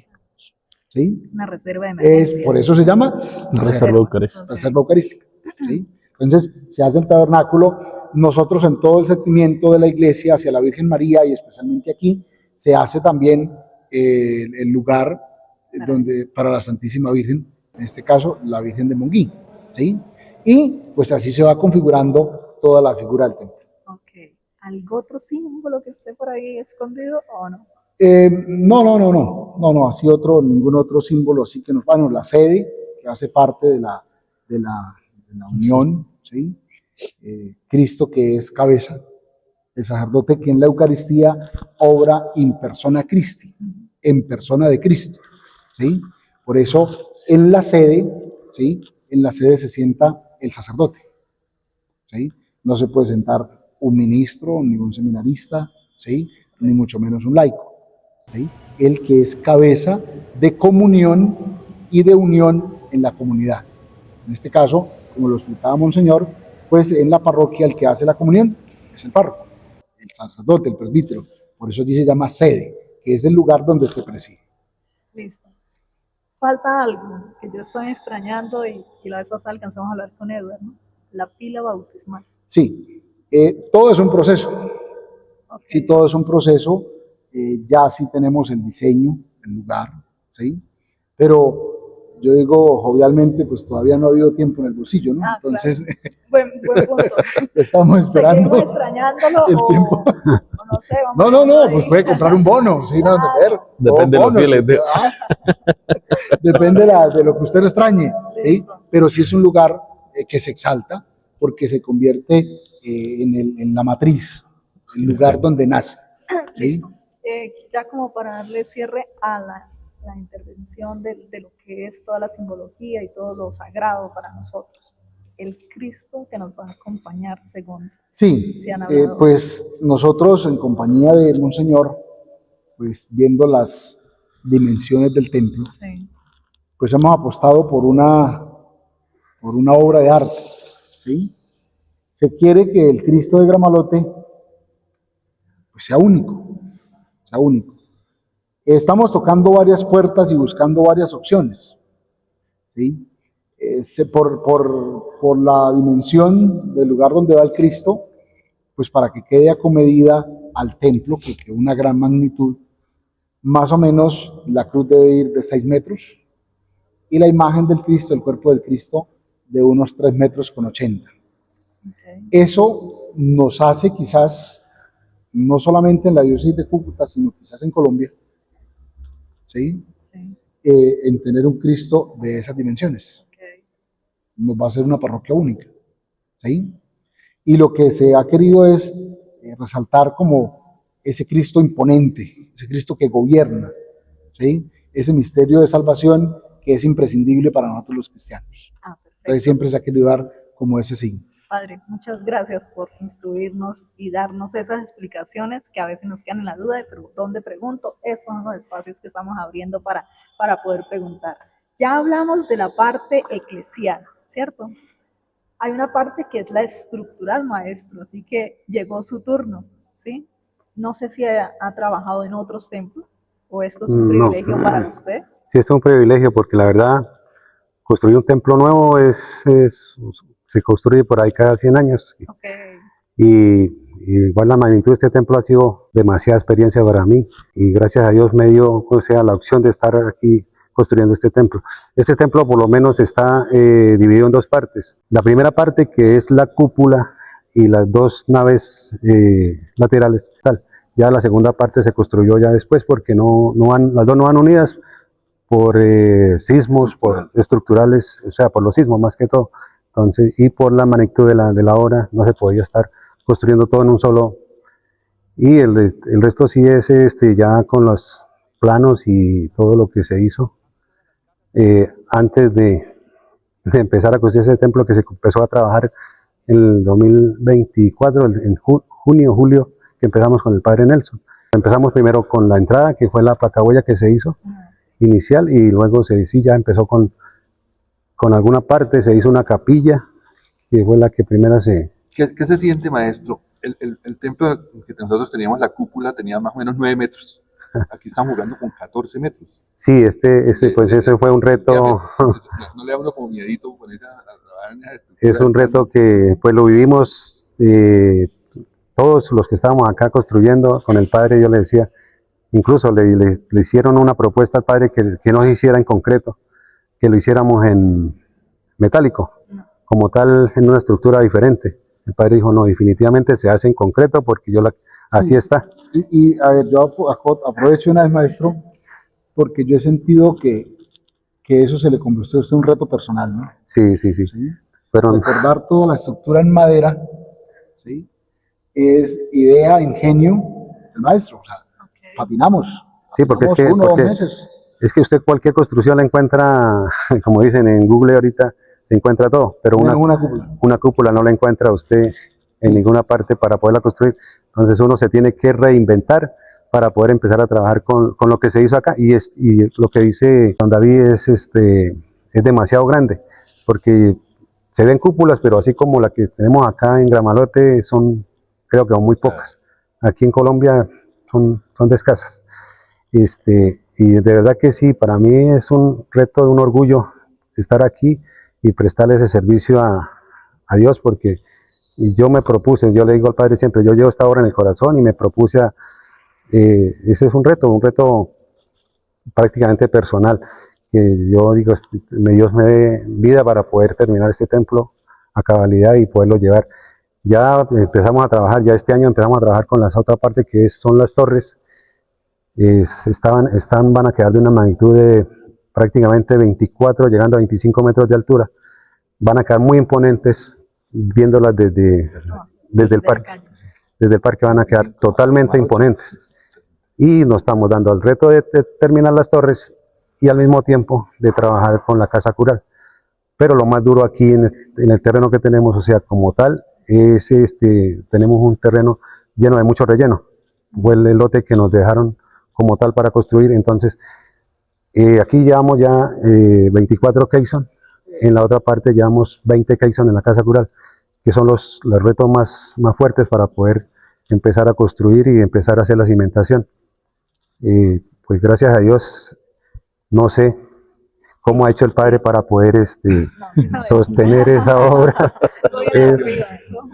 [SPEAKER 2] ¿sí?
[SPEAKER 1] Es una reserva de emergencia.
[SPEAKER 2] Por eso se llama
[SPEAKER 5] Reserva eucarística.
[SPEAKER 2] reserva eucarística, ¿sí? Entonces, se hace el tabernáculo. Nosotros en todo el sentimiento de la iglesia hacia la Virgen María y especialmente aquí, se hace también el lugar donde, para la Santísima Virgen, en este caso la Virgen de Monguí, ¿sí? Y pues así se va configurando toda la figura del templo.
[SPEAKER 1] Ok. ¿Algún otro símbolo que esté por ahí escondido o no?
[SPEAKER 2] No, así ningún otro símbolo, así que bueno, la sede, que hace parte de la unión, ¿sí? Cristo que es cabeza, el sacerdote que en la Eucaristía obra in persona Christi, en persona de Cristo, ¿sí? Por eso en la sede, ¿sí? En la sede se sienta el sacerdote, ¿sí? No se puede sentar un ministro, ni un seminarista, ¿sí? Ni mucho menos un laico, ¿sí? El que es cabeza de comunión y de unión en la comunidad. En este caso, como lo explicaba Monseñor, pues en la parroquia el que hace la comunión es el párroco, el sacerdote, el presbítero. Por eso allí se llama sede, que es el lugar donde se preside.
[SPEAKER 1] Listo. Falta algo que yo estoy extrañando y la vez pasada alcanzamos a hablar con Edward, ¿no? La pila bautismal.
[SPEAKER 2] Sí, todo es un proceso.
[SPEAKER 1] Okay.
[SPEAKER 2] Sí, todo es un proceso. Ya sí tenemos el diseño, el lugar, ¿sí? Pero yo digo jovialmente, pues todavía no ha habido tiempo en el bolsillo, ¿no? Entonces,
[SPEAKER 1] claro. Buen punto.
[SPEAKER 2] Estamos esperando
[SPEAKER 1] ¿seguimos extrañándolo
[SPEAKER 2] el tiempo.
[SPEAKER 1] O no sé, vamos
[SPEAKER 2] No, pues puede comprar un bono, ¿sí? No,
[SPEAKER 5] Depende de los fieles.
[SPEAKER 2] Depende de lo que usted extrañe, ¿sí? Pero sí es un lugar que se exalta porque se convierte en la matriz, el lugar donde nace, ¿sí?
[SPEAKER 1] Ya como para darle cierre a la intervención de lo que es toda la simbología y todo lo sagrado para nosotros, el Cristo que nos va a acompañar según
[SPEAKER 2] sí,
[SPEAKER 1] se han hablado.
[SPEAKER 2] pues nosotros en compañía de Monseñor, pues viendo las dimensiones del templo,
[SPEAKER 1] Sí.
[SPEAKER 2] pues hemos apostado por una obra de arte, ¿sí? Se quiere que el Cristo de Gramalote pues sea único, sea único. Estamos tocando varias puertas y buscando varias opciones, ¿sí? Por la dimensión del lugar donde va el Cristo, pues para que quede acomedida al templo, que quede una gran magnitud, más o menos la cruz debe ir de 6 metros y la imagen del Cristo, el cuerpo del Cristo, de unos 3 metros con 80.
[SPEAKER 1] Okay.
[SPEAKER 2] Eso nos hace quizás, no solamente en la diócesis de Cúcuta, sino quizás en Colombia, ¿sí?
[SPEAKER 1] Sí.
[SPEAKER 2] En tener un Cristo de esas dimensiones.
[SPEAKER 1] Okay.
[SPEAKER 2] Nos va a ser una parroquia única, ¿sí? Y lo que se ha querido es resaltar como ese Cristo imponente, ese Cristo que gobierna, ¿sí? Ese misterio de salvación que es imprescindible para nosotros los cristianos. Entonces siempre se ha querido dar como ese signo.
[SPEAKER 1] Padre, muchas gracias por instruirnos y darnos esas explicaciones que a veces nos quedan en la duda de dónde pregunto. Estos son los espacios que estamos abriendo para poder preguntar. Ya hablamos de la parte eclesial, ¿cierto? Hay una parte que es la estructural, maestro, así que llegó su turno, ¿sí? No sé si ha trabajado en otros templos o esto es un privilegio para usted.
[SPEAKER 3] Sí, es un privilegio porque la verdad, construir un templo nuevo se construye por ahí cada 100 años.
[SPEAKER 1] Okay.
[SPEAKER 3] Y igual la magnitud de este templo ha sido demasiada experiencia para mí y gracias a Dios me dio, o sea, la opción de estar aquí construyendo este templo. Este templo por lo menos está dividido en 2 partes. La primera parte, que es la cúpula y las 2 naves laterales, tal. Ya la segunda parte se construyó ya después porque las 2 no van unidas por sismos, por estructurales, o sea, por los sismos más que todo. Entonces, y por la magnitud de la obra no se podía estar construyendo todo en un solo. Y el resto sí es ya con los planos y todo lo que se hizo antes de empezar a construir ese templo, que se empezó a trabajar en el 2024, en junio, julio, que empezamos con el padre Nelson. Empezamos primero con la entrada, que fue la placahuella que se hizo inicial, y luego sí ya empezó con alguna parte, se hizo una capilla, que fue la que primero se...
[SPEAKER 4] ¿Qué se siente, maestro? El templo que nosotros teníamos, la cúpula, tenía más o menos 9 metros. Aquí estamos jugando con 14 metros.
[SPEAKER 3] Sí, pues ese fue un reto.
[SPEAKER 4] No le da uno como miedito con esa
[SPEAKER 3] es un reto que pues lo vivimos todos los que estábamos acá construyendo con el padre. Yo le decía, incluso le hicieron una propuesta al padre que no se hiciera en concreto, que lo hiciéramos en metálico, como tal, en una estructura diferente. El padre dijo, no, definitivamente se hace en concreto porque así está.
[SPEAKER 2] Y a ver, yo aprovecho una vez, maestro, porque yo he sentido que eso se le convirtió a un reto personal, ¿no?
[SPEAKER 3] Sí.
[SPEAKER 2] Pero recordar toda la estructura en madera, ¿sí? Es idea, ingenio del maestro, o sea, patinamos.
[SPEAKER 3] Sí, porque
[SPEAKER 2] meses.
[SPEAKER 3] Es que usted cualquier construcción la encuentra, como dicen en Google ahorita, se encuentra todo, pero una cúpula no la encuentra usted en ninguna parte para poderla construir. Entonces uno se tiene que reinventar para poder empezar a trabajar con lo que se hizo acá, y lo que dice don David es demasiado grande, porque se ven cúpulas, pero así como la que tenemos acá en Gramalote creo que son muy pocas. Aquí en Colombia son de escasas. Y de verdad que sí, para mí es un reto, un orgullo estar aquí y prestarle ese servicio a Dios, porque yo me propuse, yo le digo al Padre siempre, yo llevo esta obra en el corazón y me propuse ese es un reto prácticamente personal, que yo digo, Dios me dé vida para poder terminar este templo a cabalidad y poderlo llevar. Ya empezamos a trabajar, ya este año empezamos a trabajar con la otra parte que son las torres. Van a quedar de una magnitud de prácticamente 24, llegando a 25 metros de altura. Van a quedar muy imponentes, viéndolas desde el parque. Desde el parque van a quedar totalmente imponentes. Y nos estamos dando el reto de terminar las torres y al mismo tiempo de trabajar con la casa cural. Pero lo más duro aquí en el terreno que tenemos, o sea, como tal, es tenemos un terreno lleno de mucho relleno. Fue el lote que nos dejaron como tal para construir. Entonces, aquí llevamos ya 24 caisson, en la otra parte llevamos 20 caisson en la casa cural, que son los retos más fuertes para poder empezar a construir y empezar a hacer la cimentación. Pues gracias a Dios, no sé cómo ha hecho el padre para poder
[SPEAKER 1] No, sí sabemos.
[SPEAKER 3] sostener esa obra.
[SPEAKER 1] Estoy en
[SPEAKER 3] Eh,
[SPEAKER 1] arriba, ¿no?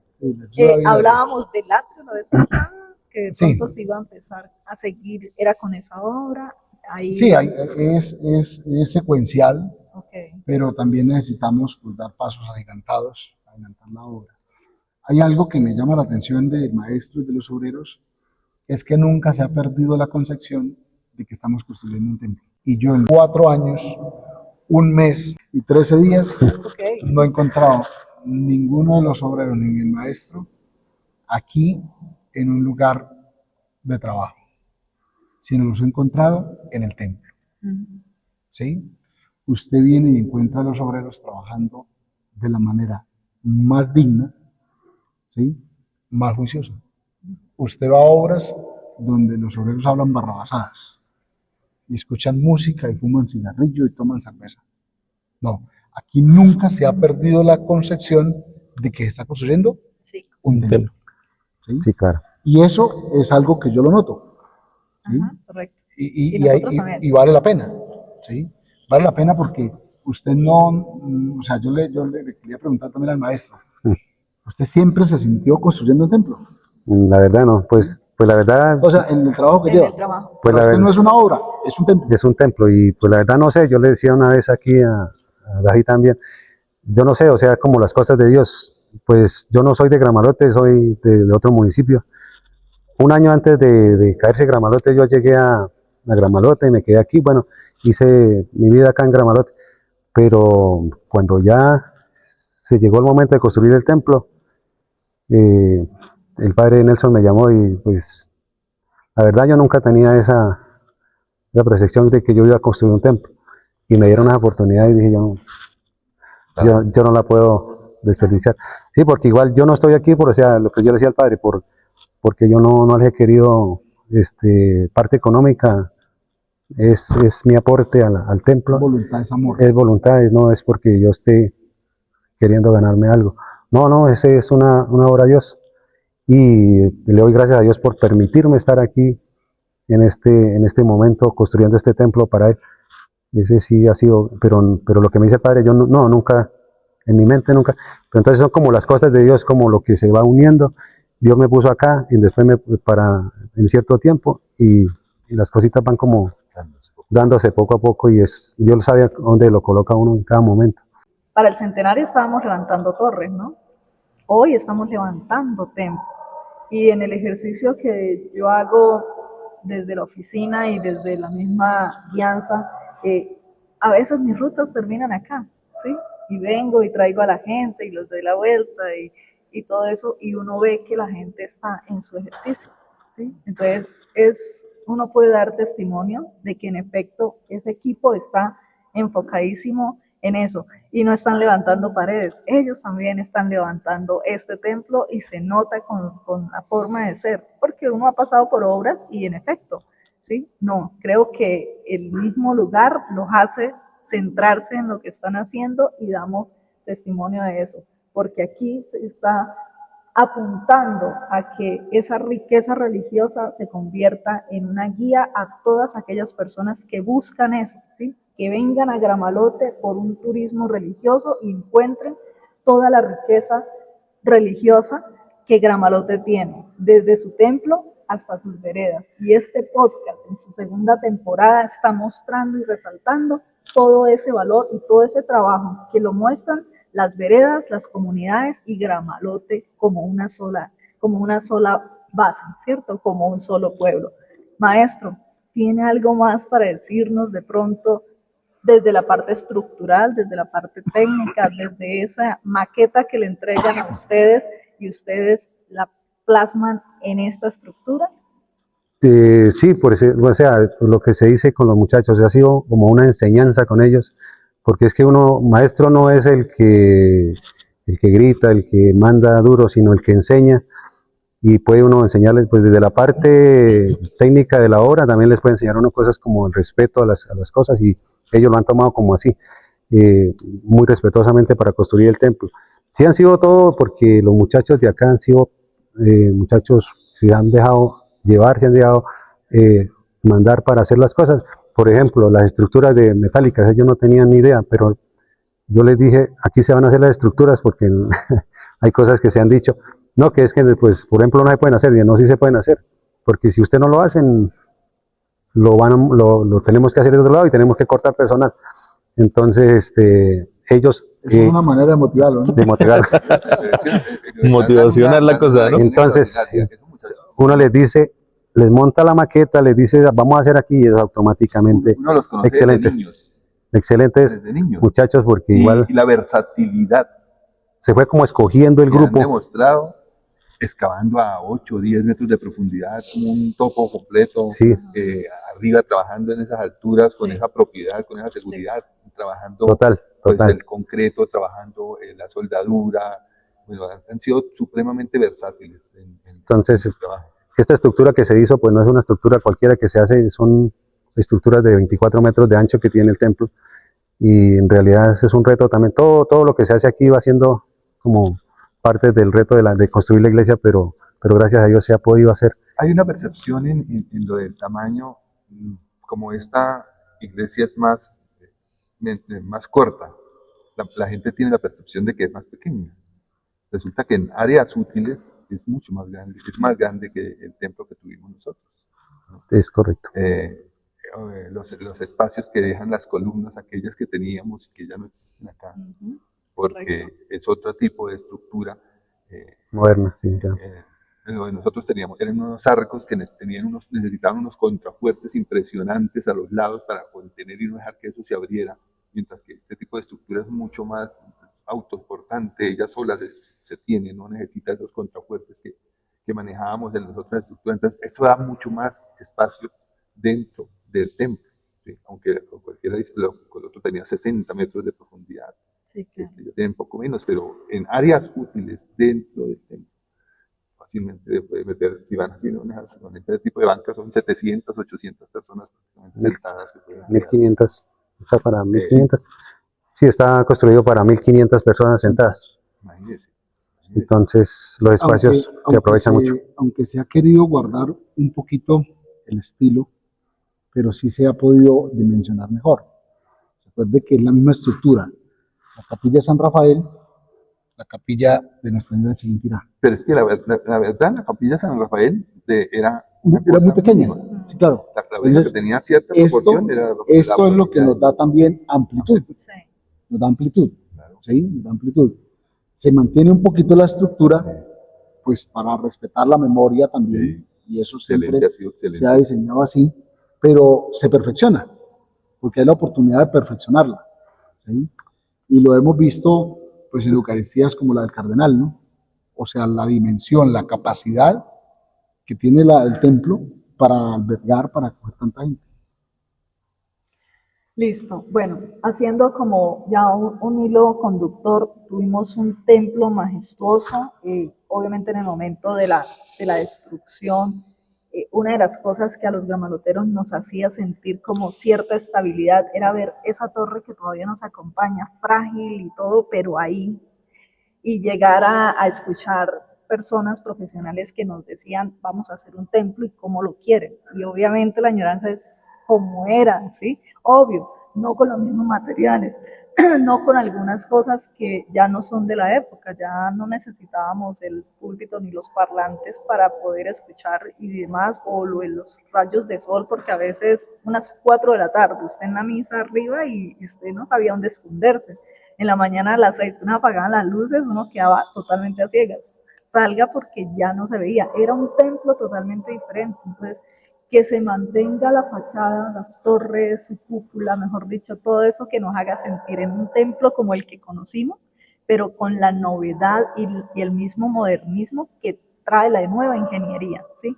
[SPEAKER 2] Sí, la ayuda vida.
[SPEAKER 1] Hablábamos del atrio la vez pasada, que de
[SPEAKER 2] Sí.
[SPEAKER 1] pronto se iba a empezar a seguir, era con esa obra. Ahí,
[SPEAKER 2] Sí, es secuencial,
[SPEAKER 1] ok.
[SPEAKER 2] pero también necesitamos pues, dar pasos adelantados, adelantar la obra. Hay algo que me llama la atención de maestros y de los obreros, es que nunca se ha perdido la concepción de que estamos construyendo un templo. Y yo en 4 años, 1 mes y 13 días,
[SPEAKER 1] Ok.
[SPEAKER 2] no he encontrado ninguno de los obreros ni el maestro aquí en un lugar de trabajo, sino los he encontrado en el templo.
[SPEAKER 1] Ujú.
[SPEAKER 2] ¿Sí? Usted viene y encuentra a los obreros trabajando de la manera más digna, ¿sí? Más juiciosa. Usted va a obras donde los obreros hablan barrabasadas y escuchan música y fuman cigarrillo y toman cerveza. No, aquí nunca se ha perdido la concepción de que se está construyendo
[SPEAKER 1] Sí.
[SPEAKER 2] un templo. ¿Sí?
[SPEAKER 3] Sí, claro.
[SPEAKER 2] Y eso es algo que yo lo noto. ¿Sí?
[SPEAKER 1] Ajá, correcto.
[SPEAKER 2] Y
[SPEAKER 1] nosotros también.
[SPEAKER 2] y vale la pena. ¿Sí? Vale la pena porque usted no, o sea, yo le quería preguntar también al maestro, ¿usted siempre se sintió construyendo un templo?
[SPEAKER 3] La verdad no, pues la verdad,
[SPEAKER 2] O sea, en el trabajo que
[SPEAKER 1] En
[SPEAKER 2] lleva.
[SPEAKER 1] el trabajo.
[SPEAKER 3] pues
[SPEAKER 2] Para
[SPEAKER 3] la
[SPEAKER 2] usted no
[SPEAKER 3] verdad
[SPEAKER 2] es una obra, es un templo.
[SPEAKER 3] es un templo y pues la verdad no sé, yo le decía una vez aquí a Dají también, yo no sé, o sea, como las cosas de Dios, pues yo no soy de Gramalote, soy de otro municipio. Un año antes de caerse Gramalote, yo llegué a Gramalote y me quedé aquí, bueno, hice mi vida acá en Gramalote, pero cuando ya se llegó el momento de construir el templo, eh, el padre Nelson me llamó y pues la verdad yo nunca tenía esa percepción de que yo iba a construir un templo y me dieron esa oportunidad y dije yo no la puedo desperdiciar. Sí, porque igual yo no estoy aquí por, o sea, lo que yo le decía al padre, porque yo no les he querido, parte económica es mi aporte al templo,
[SPEAKER 2] Voluntad es amor.
[SPEAKER 3] es voluntad, no es porque yo esté queriendo ganarme algo. No, ese es una obra de Dios. Y le doy gracias a Dios por permitirme estar aquí en este momento construyendo este templo para Él. Ese sí ha sido, pero lo que me dice el Padre, yo nunca, en mi mente nunca. Pero entonces son como las cosas de Dios, como lo que se va uniendo. Dios me puso acá y después en cierto tiempo y las cositas van como dándose poco a poco y Dios sabe dónde lo coloca uno en cada momento.
[SPEAKER 1] Para el centenario estábamos levantando torres, ¿no? Hoy estamos levantando templos. Y en el ejercicio que yo hago desde la oficina y desde la misma guianza, a veces mis rutas terminan acá, ¿sí? Y vengo y traigo a la gente y los doy la vuelta y todo eso, y uno ve que la gente está en su ejercicio, ¿sí? Entonces, uno puede dar testimonio de que en efecto ese equipo está enfocadísimo en eso y no están levantando paredes, ellos también están levantando este templo y se nota con la forma de ser, porque uno ha pasado por obras y en efecto, ¿sí? No, creo que el mismo lugar los hace centrarse en lo que están haciendo y damos testimonio de eso, porque aquí se está apuntando a que esa riqueza religiosa se convierta en una guía a todas aquellas personas que buscan eso, ¿sí? Que vengan a Gramalote por un turismo religioso y encuentren toda la riqueza religiosa que Gramalote tiene, desde su templo hasta sus veredas. Y este podcast en su segunda temporada está mostrando y resaltando todo ese valor y todo ese trabajo que lo muestran las veredas, las comunidades y Gramalote como una sola base, ¿cierto? Como un solo pueblo. Maestro, ¿tiene algo más para decirnos de pronto desde la parte estructural, desde la parte técnica, desde esa maqueta que le entregan a ustedes y ustedes la plasman en esta estructura?
[SPEAKER 3] Sí, o sea, lo que se dice con los muchachos, ha sido como una enseñanza con ellos, porque es que maestro no es el que grita, el que manda duro, sino el que enseña, y puede uno enseñarles, pues desde la parte técnica de la obra, también les puede enseñar uno cosas como el respeto a las cosas, y ellos lo han tomado como así, muy respetuosamente para construir el templo. Sí han sido todo, porque los muchachos de acá han sido muchachos, se han dejado llevar, se han dejado mandar para hacer las cosas, por ejemplo, las estructuras de metálicas, ellos no tenían ni idea, pero yo les dije, aquí se van a hacer las estructuras porque hay cosas que se han dicho, no, que es que, pues, por ejemplo, no se pueden hacer, y no, sí se pueden hacer, porque si usted no lo hacen, lo tenemos que hacer de otro lado y tenemos que cortar personal. Entonces, ellos...
[SPEAKER 2] Es una manera de motivarlo, ¿no?
[SPEAKER 3] de motivar.
[SPEAKER 5] Motivación es la cosa, ¿no?
[SPEAKER 3] Entonces, uno les dice, les monta la maqueta, les dice, vamos a hacer aquí, y ellos automáticamente,
[SPEAKER 4] Uno los conoce
[SPEAKER 3] excelente.
[SPEAKER 4] desde niños.
[SPEAKER 3] excelentes
[SPEAKER 4] Desde niños.
[SPEAKER 3] muchachos, porque igual
[SPEAKER 4] Y la versatilidad
[SPEAKER 3] se fue como escogiendo el
[SPEAKER 4] que han
[SPEAKER 3] grupo.
[SPEAKER 4] demostrado excavando a 8 o 10 metros de profundidad, un topo completo,
[SPEAKER 3] Sí,
[SPEAKER 4] arriba trabajando en esas alturas, con
[SPEAKER 1] Sí.
[SPEAKER 4] esa propiedad, con esa seguridad, trabajando
[SPEAKER 3] total,
[SPEAKER 4] pues,
[SPEAKER 3] total.
[SPEAKER 4] el concreto, trabajando la soldadura. Bueno, han sido supremamente versátiles en
[SPEAKER 3] Entonces,
[SPEAKER 4] su trabajo.
[SPEAKER 3] esta estructura que se hizo, pues no es una estructura cualquiera que se hace, son estructuras de 24 metros de ancho que tiene el templo, y en realidad es un reto también. Todo lo que se hace aquí va siendo como parte del reto de construir la iglesia, pero gracias a Dios se ha podido hacer.
[SPEAKER 4] Hay una percepción en lo del tamaño, como esta iglesia es más corta, la gente tiene la percepción de que es más pequeña. Resulta que en áreas útiles es mucho más grande que el templo que tuvimos nosotros, ¿no?
[SPEAKER 3] Es correcto.
[SPEAKER 4] Los espacios que dejan las columnas, aquellas que teníamos y que ya no existen acá,
[SPEAKER 1] Ujú.
[SPEAKER 4] porque es otro tipo de estructura.
[SPEAKER 3] Moderna, sí, ya.
[SPEAKER 4] Lo que nosotros teníamos eran unos arcos que necesitaban unos contrafuertes impresionantes a los lados para contener y no dejar que eso se abriera, mientras que este tipo de estructura es mucho más autoportante, ella sola se tiene, no necesita esos contrafuertes que manejábamos en las otras estructuras. Entonces, eso da mucho más espacio dentro del templo, ¿sí? Aunque cualquiera dice, el otro tenía 60 metros de profundidad,
[SPEAKER 1] Sí, claro.
[SPEAKER 4] ya tienen un poco menos, pero en áreas útiles dentro del templo fácilmente puede meter, si van así, con este tipo de bancas son 700, 800 personas sentadas que pueden quedar.
[SPEAKER 3] 1500, está para 1500. Sí, está construido para 1500 personas sentadas.
[SPEAKER 4] Imagínense.
[SPEAKER 3] Entonces, los espacios se aprovechan mucho.
[SPEAKER 2] Aunque se ha querido guardar un poquito el estilo, pero sí se ha podido dimensionar mejor. Recuerde que es la misma estructura. La capilla de San Rafael, la capilla de Nuestra Señora de Chiquinquirá.
[SPEAKER 4] Pero es que la verdad, la capilla San Rafael era
[SPEAKER 2] Era muy pequeña, sí, claro.
[SPEAKER 4] La clavería que tenía cierta proporción era
[SPEAKER 2] esto es lo que nos da también amplitud.
[SPEAKER 1] Sí.
[SPEAKER 2] Nos da amplitud,
[SPEAKER 4] Claro.
[SPEAKER 2] ¿sí? Nos da amplitud. Se mantiene un poquito la estructura, pues para respetar la memoria también, y eso siempre
[SPEAKER 4] Ha sido excelente.
[SPEAKER 2] se ha diseñado así, pero se perfecciona, porque hay la oportunidad de perfeccionarla, ¿sí? Y lo hemos visto, pues en Eucaristías como la del Cardenal, ¿no? O sea, la dimensión, la capacidad que tiene el templo para albergar, para acoger tanta gente.
[SPEAKER 1] Listo. Bueno, haciendo como ya un hilo conductor, tuvimos un templo majestuoso, obviamente en el momento de la destrucción, una de las cosas que a los gamaloteros nos hacía sentir como cierta estabilidad era ver esa torre que todavía nos acompaña, frágil y todo, pero ahí, y llegar a escuchar personas profesionales que nos decían, vamos a hacer un templo y cómo lo quieren. Y obviamente la añoranza es como era, ¿sí? Obvio, no con los mismos materiales, no con algunas cosas que ya no son de la época, ya no necesitábamos el púlpito ni los parlantes para poder escuchar y demás, o los rayos de sol, porque a veces unas 4 de la tarde, usted en la misa arriba y usted no sabía dónde esconderse. En la mañana a las 6 nos apagaban las luces, uno quedaba totalmente a ciegas. Salga porque ya no se veía. Era un templo totalmente diferente. Entonces, que se mantenga la fachada, las torres, su cúpula, mejor dicho, todo eso que nos haga sentir en un templo como el que conocimos, pero con la novedad y el mismo modernismo que trae la nueva ingeniería, ¿sí?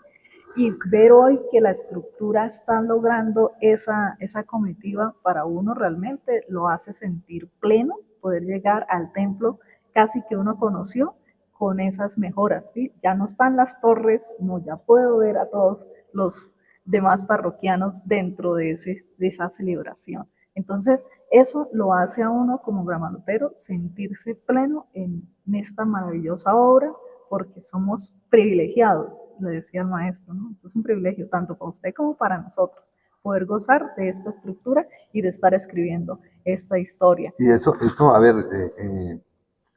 [SPEAKER 1] Y ver hoy que la estructura está logrando esa comitiva para uno realmente lo hace sentir pleno, poder llegar al templo casi que uno conoció con esas mejoras, ¿sí? Ya no están las torres, no, ya puedo ver a todos los demás parroquianos dentro de esa celebración. Entonces, eso lo hace a uno como gramalotero sentirse pleno en esta maravillosa obra, porque somos privilegiados, le decía el maestro, ¿no? Eso es un privilegio tanto para usted como para nosotros, poder gozar de esta estructura y de estar escribiendo esta historia.
[SPEAKER 4] Y eso a ver,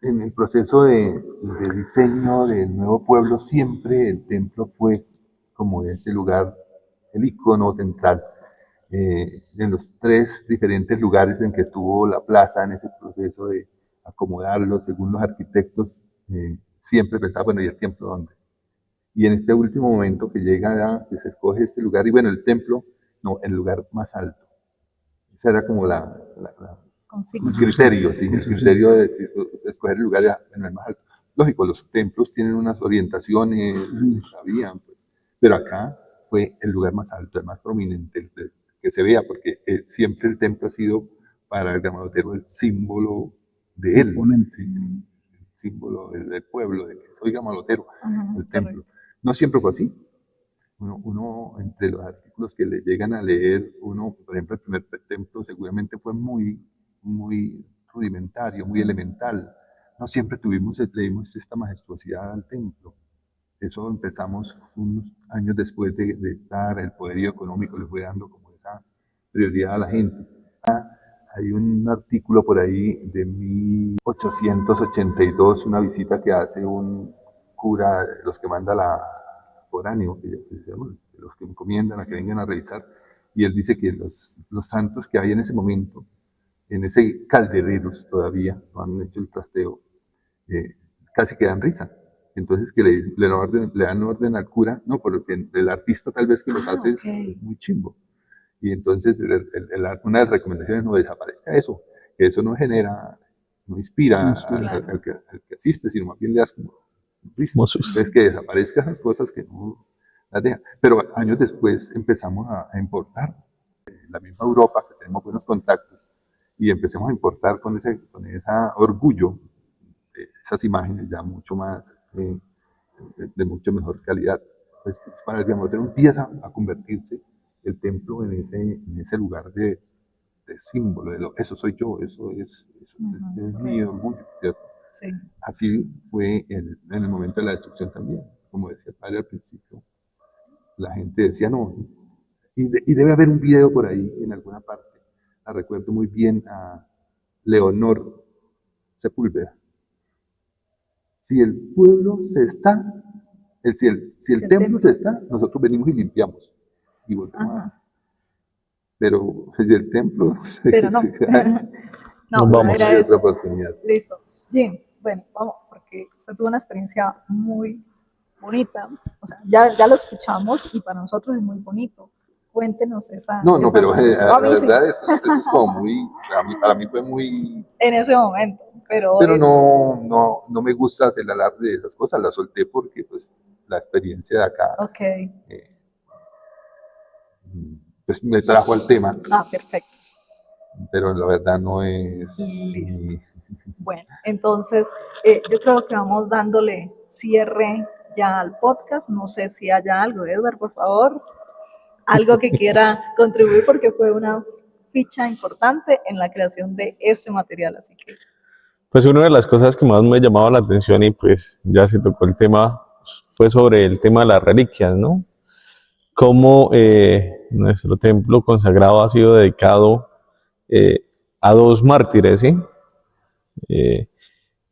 [SPEAKER 4] en el proceso de diseño del nuevo pueblo, siempre el templo fue como ese lugar, el icono central. En los 3 diferentes lugares en que tuvo la plaza en ese proceso de acomodarlo según los arquitectos, siempre pensaba, bueno, ¿y el templo dónde? Y en este último momento que llega ya, que se escoge este lugar, y bueno, el templo, no, el lugar más alto. Esa era como el criterio, sí, el criterio de escoger el lugar en el más alto. Lógico, los templos tienen unas orientaciones, sabían, pues, pero acá fue el lugar más alto, el más prominente, que se vea, porque siempre el templo ha sido para el Gramalotero el símbolo de él, ¿sí? El símbolo del pueblo, de que soy Gramalotero, el templo. No siempre fue así. Uno, entre los artículos que le llegan a leer, por ejemplo, el primer templo seguramente fue muy rudimentario, muy elemental. No siempre leímos esta majestuosidad al templo. Eso empezamos unos años después de estar, el poderío económico le fue dando como esa prioridad a la gente. Hay un artículo por ahí de 1882, una visita que hace un cura, los que manda foráneo, los que encomiendan a que vengan a revisar, y él dice que los santos que hay en ese momento, en ese caldereros todavía, no han hecho el trasteo, casi que dan risa. Entonces que le dan orden al cura, no, porque el artista tal vez que los hace es muy chimbo. Y entonces una de las recomendaciones no desaparezca eso, que eso no inspira al que asiste, sino más bien le das como risa. Entonces que desaparezcan esas cosas que no las dejan. Pero años después empezamos a importar, la misma Europa, que tenemos buenos contactos, y empezamos a importar con ese orgullo esas imágenes ya mucho más, de mucho mejor calidad. Entonces, para el Gramalotero empieza a convertirse el templo en ese lugar de símbolo, eso soy yo, eso es mi orgullo. Sí. Así fue en el momento de la destrucción también, como decía el padre al principio, la gente decía no, y debe haber un video por ahí en alguna parte, la recuerdo muy bien a Leonor Sepúlveda. Si el pueblo se está, si el templo se está, nosotros venimos y limpiamos. Y volvemos pero si el templo
[SPEAKER 1] pero no. No,
[SPEAKER 4] vamos
[SPEAKER 1] era
[SPEAKER 4] a
[SPEAKER 1] eso.
[SPEAKER 4] otra oportunidad.
[SPEAKER 1] Listo. Jim, bueno, vamos, porque usted tuvo una experiencia muy bonita. O sea, ya lo escuchamos y para nosotros es muy bonito. Cuéntenos esa.
[SPEAKER 4] No,
[SPEAKER 1] esa
[SPEAKER 4] pero la verdad, eso es como muy, para mí fue muy.
[SPEAKER 1] En ese momento. Pero
[SPEAKER 4] no me gusta hacer el alarde de esas cosas, las solté porque pues la experiencia de acá pues me trajo al tema.
[SPEAKER 1] Perfecto.
[SPEAKER 4] Pero la verdad no es.
[SPEAKER 1] Listo. Bueno, entonces yo creo que vamos dándole cierre ya al podcast. No sé si haya algo, Edward, por favor, algo que quiera contribuir, porque fue una ficha importante en la creación de este material, así que.
[SPEAKER 5] Pues una de las cosas que más me llamaba la atención, y pues ya se tocó el tema, fue sobre el tema de las reliquias, ¿no? Cómo nuestro templo consagrado ha sido dedicado a 2 mártires, ¿sí?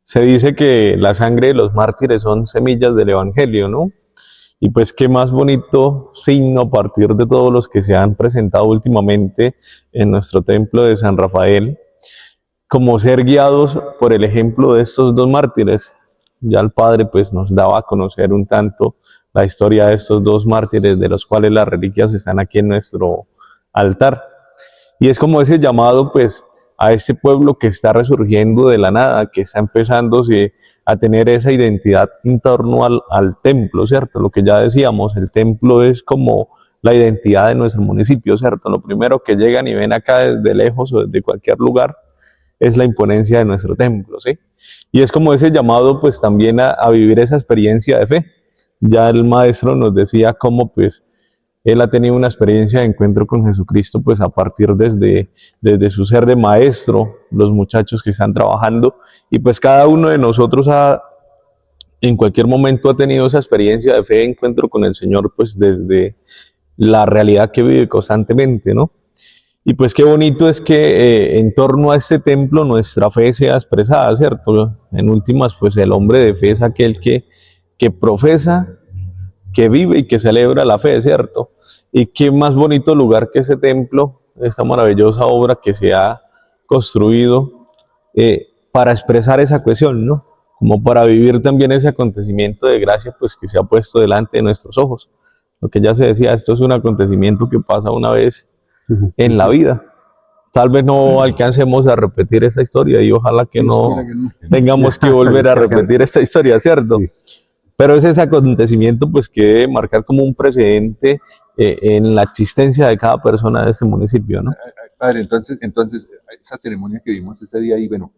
[SPEAKER 5] Se dice que la sangre de los mártires son semillas del Evangelio, ¿no? Y pues qué más bonito signo a partir de todos los que se han presentado últimamente en nuestro templo de San Rafael, como ser guiados por el ejemplo de estos 2 mártires. Ya el Padre pues nos daba a conocer un tanto la historia de estos 2 mártires, de los cuales las reliquias están aquí en nuestro altar. Y es como ese llamado pues a este pueblo que está resurgiendo de la nada, que está empezando a tener esa identidad en torno al templo, ¿cierto? Lo que ya decíamos, el templo es como la identidad de nuestro municipio, ¿cierto? Lo primero que llegan y ven acá desde lejos o desde cualquier lugar es la imponencia de nuestro templo, ¿sí? Y es como ese llamado pues también a vivir esa experiencia de fe. Ya el maestro nos decía cómo pues él ha tenido una experiencia de encuentro con Jesucristo pues a partir desde su ser de maestro, los muchachos que están trabajando, y pues cada uno de nosotros en cualquier momento ha tenido esa experiencia de fe, de encuentro con el Señor pues desde la realidad que vive constantemente, ¿no? Y pues qué bonito es que en torno a este templo nuestra fe sea expresada, ¿cierto? En últimas, pues el hombre de fe es aquel que profesa, que vive y que celebra la fe, ¿cierto? Y qué más bonito lugar que ese templo, esta maravillosa obra que se ha construido para expresar esa cuestión, ¿no? Como para vivir también ese acontecimiento de gracia, pues que se ha puesto delante de nuestros ojos. Lo que ya se decía, esto es un acontecimiento que pasa una vez en la vida. Tal vez no alcancemos a repetir esta historia y ojalá que
[SPEAKER 2] Dios
[SPEAKER 5] no
[SPEAKER 2] quiera que no.
[SPEAKER 5] tengamos que volver a repetir esta historia, ¿cierto?
[SPEAKER 3] Sí.
[SPEAKER 5] Pero es ese acontecimiento pues que debe marcar como un precedente en la existencia de cada persona de este municipio, ¿no?
[SPEAKER 4] Padre, entonces, esa ceremonia que vimos ese día ahí, bueno,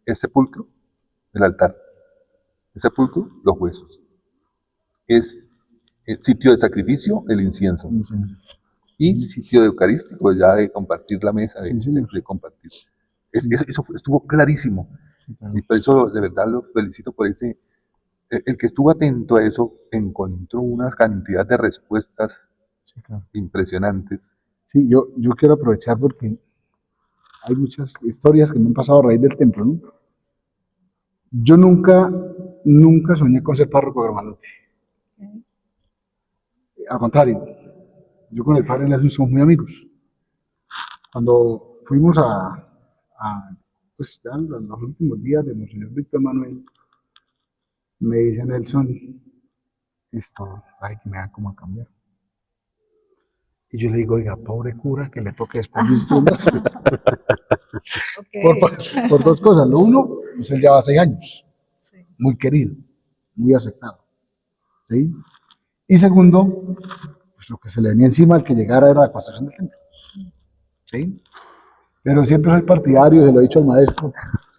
[SPEAKER 4] el sepulcro, el altar, el sepulcro, los huesos. Es el sitio de sacrificio, el incienso. Y sitio de eucarístico, ya de compartir la mesa, de compartir. Eso estuvo clarísimo.
[SPEAKER 2] Sí, claro.
[SPEAKER 4] Y por eso, de verdad, lo felicito por ese. El que estuvo atento a eso encontró una cantidad de respuestas
[SPEAKER 2] Sí, claro.
[SPEAKER 4] impresionantes.
[SPEAKER 2] Sí, yo quiero aprovechar porque hay muchas historias que me han pasado a raíz del templo, ¿no? Yo nunca soñé con ser párroco de Gramalote. Al contrario, yo con el padre Nelson somos muy amigos. Cuando fuimos pues ya en los últimos días de Monseñor Víctor Manuel, me dice Nelson, esto, ¿sabe que me da como a cambiar? Y yo le digo, oiga, pobre cura, que le toque después de usted. Por dos cosas. Lo uno, pues él lleva 6 años,
[SPEAKER 1] Sí.
[SPEAKER 2] muy querido, muy aceptado. ¿Sí? Y segundo, pues lo que se le venía encima al que llegara era la construcción del templo. ¿Sí? Pero siempre soy partidario, se lo he dicho al maestro,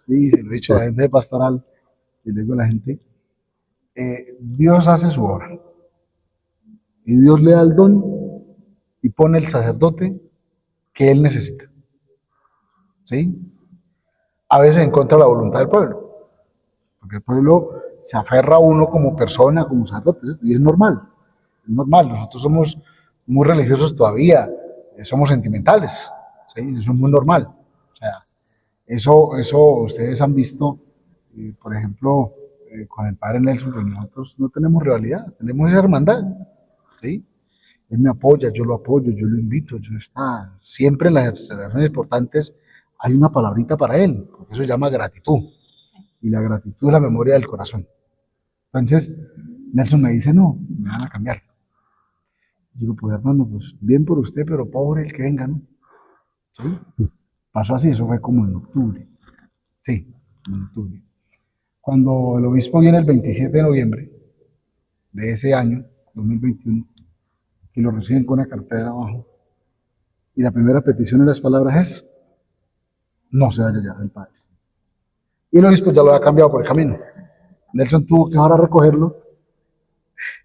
[SPEAKER 2] ¿sí? Se lo he dicho a la gente de pastoral, y le digo a la gente, Dios hace su obra. Y Dios le da el don y pone el sacerdote que él necesita. ¿Sí? A veces en contra de la voluntad del pueblo. Porque el pueblo se aferra a uno como persona, como sacerdote, ¿sí? Y es normal. Es normal. Nosotros somos muy religiosos todavía, somos sentimentales. ¿Sí? Eso es muy normal. O sea, eso ustedes han visto, por ejemplo, con el padre Nelson, pues nosotros no tenemos rivalidad, tenemos esa hermandad. ¿Sí? Él me apoya, yo lo apoyo, yo lo invito, yo está siempre en las celebraciones importantes hay una palabrita para él, porque eso se llama gratitud. Y la gratitud es la memoria del corazón. Entonces, Nelson me dice, no, me van a cambiar. Digo, pues hermano, pues bien por usted, pero pobre el que venga, ¿no? ¿Sí? Pasó así, eso fue como en octubre. Sí, en octubre. Cuando el obispo viene el 27 de noviembre de ese año, 2021, y lo reciben con una cartera abajo, y la primera petición de las palabras es, no se vaya ya el padre. Y el obispo ya lo había cambiado por el camino. Nelson tuvo que ahora recogerlo,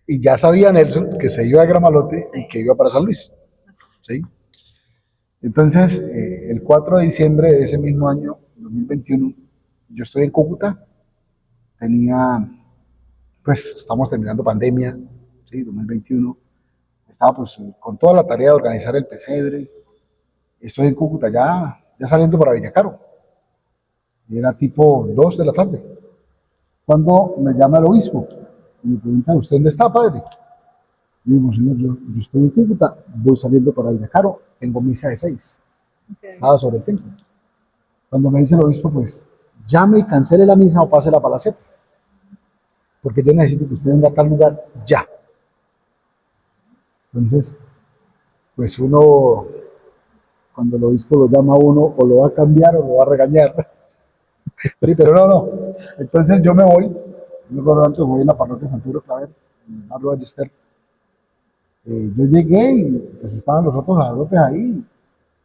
[SPEAKER 2] y ya sabía Nelson que se iba a Gramalote y que iba para San Luis. ¿Sí? Entonces, el 4 de diciembre de ese mismo año, 2021, yo estoy en Cúcuta, estamos terminando pandemia, ¿sí? 2021, estaba pues con toda la tarea de organizar el pesebre, estoy en Cúcuta ya saliendo para Villacaro, y era tipo 2 de la tarde, cuando me llama el obispo, y me pregunta, ¿usted dónde está, padre? Y digo, señor, yo estoy en Cúcuta, voy saliendo para Villacaro, tengo misa de 6, estaba sobre el templo. Cuando me dice el obispo, pues, llame y cancele la misa o pásela para las 7, porque yo necesito que usted venga a tal lugar ya. Entonces, pues uno, cuando el obispo lo llama a uno, o lo va a cambiar o lo va a regañar. Sí, pero no. Entonces yo me voy en la parroquia San Pedro Claver, en el barrio Ballester. Yo llegué y pues estaban los otros sacerdotes ahí,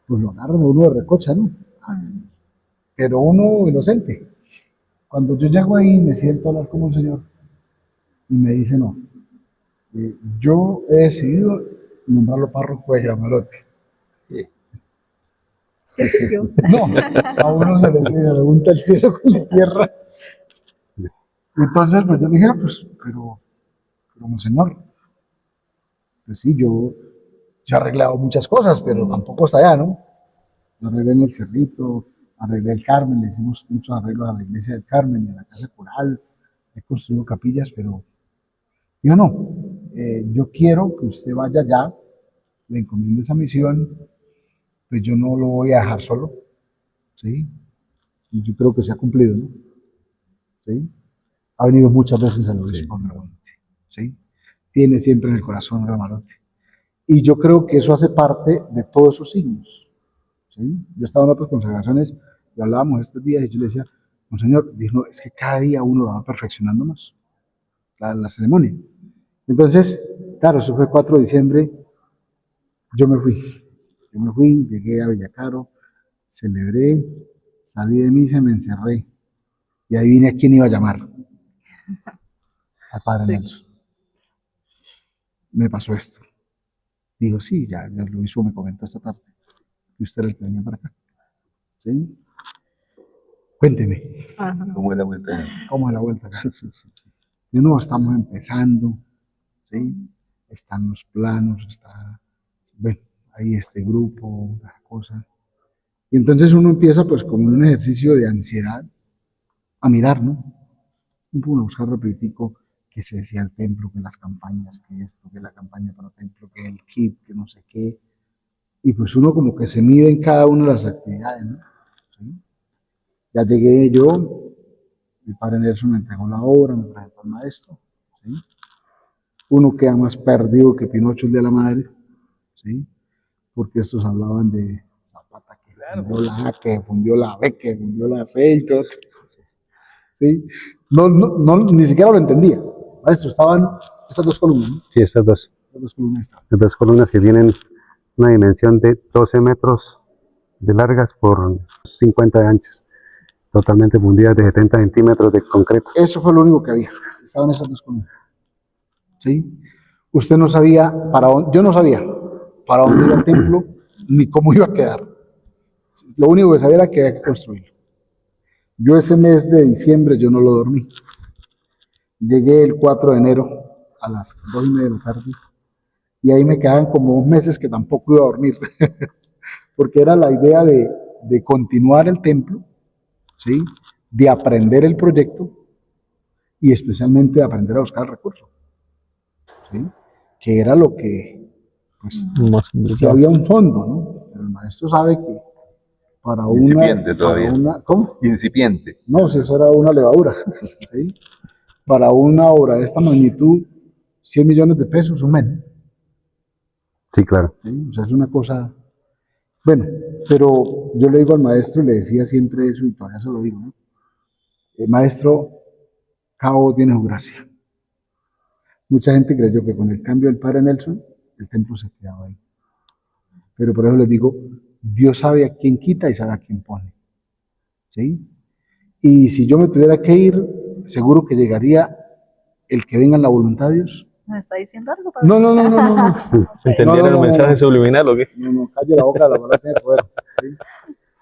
[SPEAKER 2] pues lo agarran uno de recocha, ¿no? Pero uno inocente. Cuando yo llego ahí, me siento a hablar con un señor y me dice, no, yo he decidido nombrarlo párroco de Gramalote.
[SPEAKER 4] Sí.
[SPEAKER 1] ¿Qué siguió?
[SPEAKER 2] No, a uno se le pregunta el cielo con la tierra. Entonces, pues yo le dije, pues, pero monseñor, pues sí, yo Yo he arreglado muchas cosas, pero tampoco hasta allá, ¿no? Yo arreglé en el Cerrito, arreglé el Carmen, le hicimos muchos arreglos a la iglesia del Carmen y a la casa coral, he construido capillas, pero yo no. Yo quiero que usted vaya allá, le encomiende esa misión, pues yo no lo voy a dejar solo, ¿sí? Y yo creo que se ha cumplido, ¿no? ¿Sí? Ha venido muchas veces al obispo Gramalote, ¿sí? Tiene siempre en el corazón Gramalote. Y yo creo que eso hace parte de todos esos signos, ¿sí? Yo estaba en otras consagraciones y hablábamos estos días y yo le decía, Monseñor, dijo, no, es que cada día uno lo va perfeccionando más, la ceremonia. Entonces, claro, eso fue 4 de diciembre, yo me fui, llegué a Villacaro, celebré, salí de misa, me encerré y adivine a quién iba a llamar, al Padre
[SPEAKER 1] Sí.
[SPEAKER 2] Nelson. Me pasó esto. Digo, sí, ya el obispo me comentó esta tarde que usted era el que venía para acá. ¿Sí? Cuénteme,
[SPEAKER 1] Ajá.
[SPEAKER 4] ¿Cómo es la vuelta?
[SPEAKER 2] ¿cómo es la vuelta acá? De nuevo, estamos empezando, ¿sí? Están los planos, está, bueno, ahí este grupo, la cosa. Y entonces uno empieza pues como en un ejercicio de ansiedad a mirar, ¿no? Uno a buscar rapiditico que se decía el templo, que las campañas, que esto, que la campaña para el templo, que el kit, que no sé qué. Y pues uno como que se mide en cada una de las actividades, ¿no? ¿Sí? Ya llegué yo, el padre Nelson me entregó la obra, me presentó al maestro, ¿sí? Uno queda más perdido que Pinocho el de la madre, ¿sí? Porque estos hablaban de Zapata que fundió la A, que fundió la B, que fundió la C y todo, ¿sí? No, ni siquiera lo entendía. Maestro, estaban estas dos columnas, ¿no?
[SPEAKER 3] Sí, estas
[SPEAKER 2] Las dos columnas estaban.
[SPEAKER 3] dos columnas que tienen una dimensión de 12 metros de largas por 50 de anchas, totalmente fundidas de 70 centímetros de concreto.
[SPEAKER 2] Eso fue lo único que había. Estaban esas dos columnas. ¿Sí? Usted no sabía para dónde, yo no sabía para dónde iba el templo ni cómo iba a quedar. Lo único que sabía era que había que construirlo. Yo ese mes de diciembre yo no lo dormí. Llegué el 4 de enero a las 2:30 de la tarde y ahí me quedaban como 2 meses que tampoco iba a dormir, porque era la idea de continuar el templo, ¿sí? De aprender el proyecto y especialmente de aprender a buscar el recurso, ¿sí? Que era lo que, pues,
[SPEAKER 5] Más
[SPEAKER 2] si
[SPEAKER 5] complicado.
[SPEAKER 2] había un fondo, ¿no? Pero el maestro sabe que para
[SPEAKER 4] Incipiente todavía.
[SPEAKER 2] ¿cómo?
[SPEAKER 4] Incipiente.
[SPEAKER 2] No, si eso era una levadura, ¿sí? Para una obra de esta magnitud, 100 millones de pesos o menos,
[SPEAKER 3] Sí, claro.
[SPEAKER 2] ¿sí? O sea, es una cosa, bueno, pero yo le digo al maestro, le decía siempre eso y todavía se lo digo, ¿no? El maestro, cabo tiene su gracia. Mucha gente creyó que con el cambio del padre Nelson, el templo se quedaba ahí. Pero por eso les digo, Dios sabe a quién quita y sabe a quién pone, ¿sí? Y si yo me tuviera que ir, seguro que llegaría el que venga en la voluntad de Dios.
[SPEAKER 1] ¿Me está diciendo algo, padre?
[SPEAKER 2] No, no, no, no, no, no.
[SPEAKER 1] No sé.
[SPEAKER 5] ¿Entendieron el mensaje subliminal o qué?
[SPEAKER 2] No, no, calle la boca, la palabra tiene poder. ¿Sí?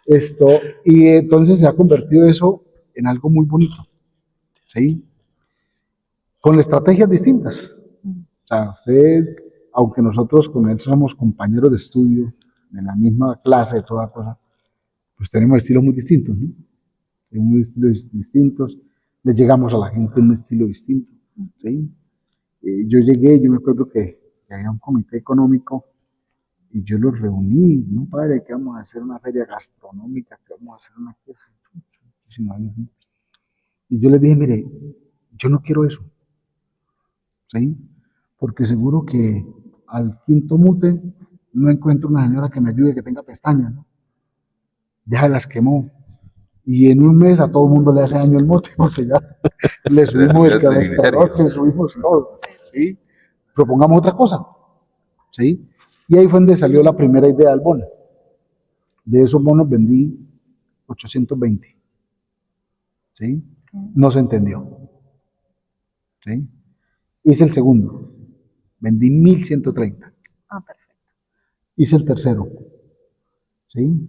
[SPEAKER 2] Esto, y entonces se ha convertido eso en algo muy bonito, ¿sí? Con estrategias distintas. O sea, usted, aunque nosotros con él somos compañeros de estudio, de la misma clase, de toda cosa, pues tenemos estilos muy distintos, ¿no? Tenemos estilos distintos, le llegamos a la gente en un estilo distinto, ¿sí? Yo llegué, yo me acuerdo que había un comité económico y yo los reuní, ¿no, padre? Que vamos a hacer una feria gastronómica, que vamos a hacer una cosa. Y yo les dije, mire, yo no quiero eso, ¿sí? Porque seguro que al quinto mute no encuentro una señora que me ayude, que tenga pestañas, ¿no? Ya se las quemó. Y en un mes a todo el mundo le hace daño el mote, porque ya le subimos el colesterol, le subimos todo, ¿sí? Propongamos otra cosa, ¿sí? Y ahí fue donde salió la primera idea del bono. De esos bonos vendí 820, ¿sí? No se entendió, ¿sí? Hice el segundo, vendí 1130.
[SPEAKER 1] Ah, perfecto.
[SPEAKER 2] Hice el tercero, ¿sí?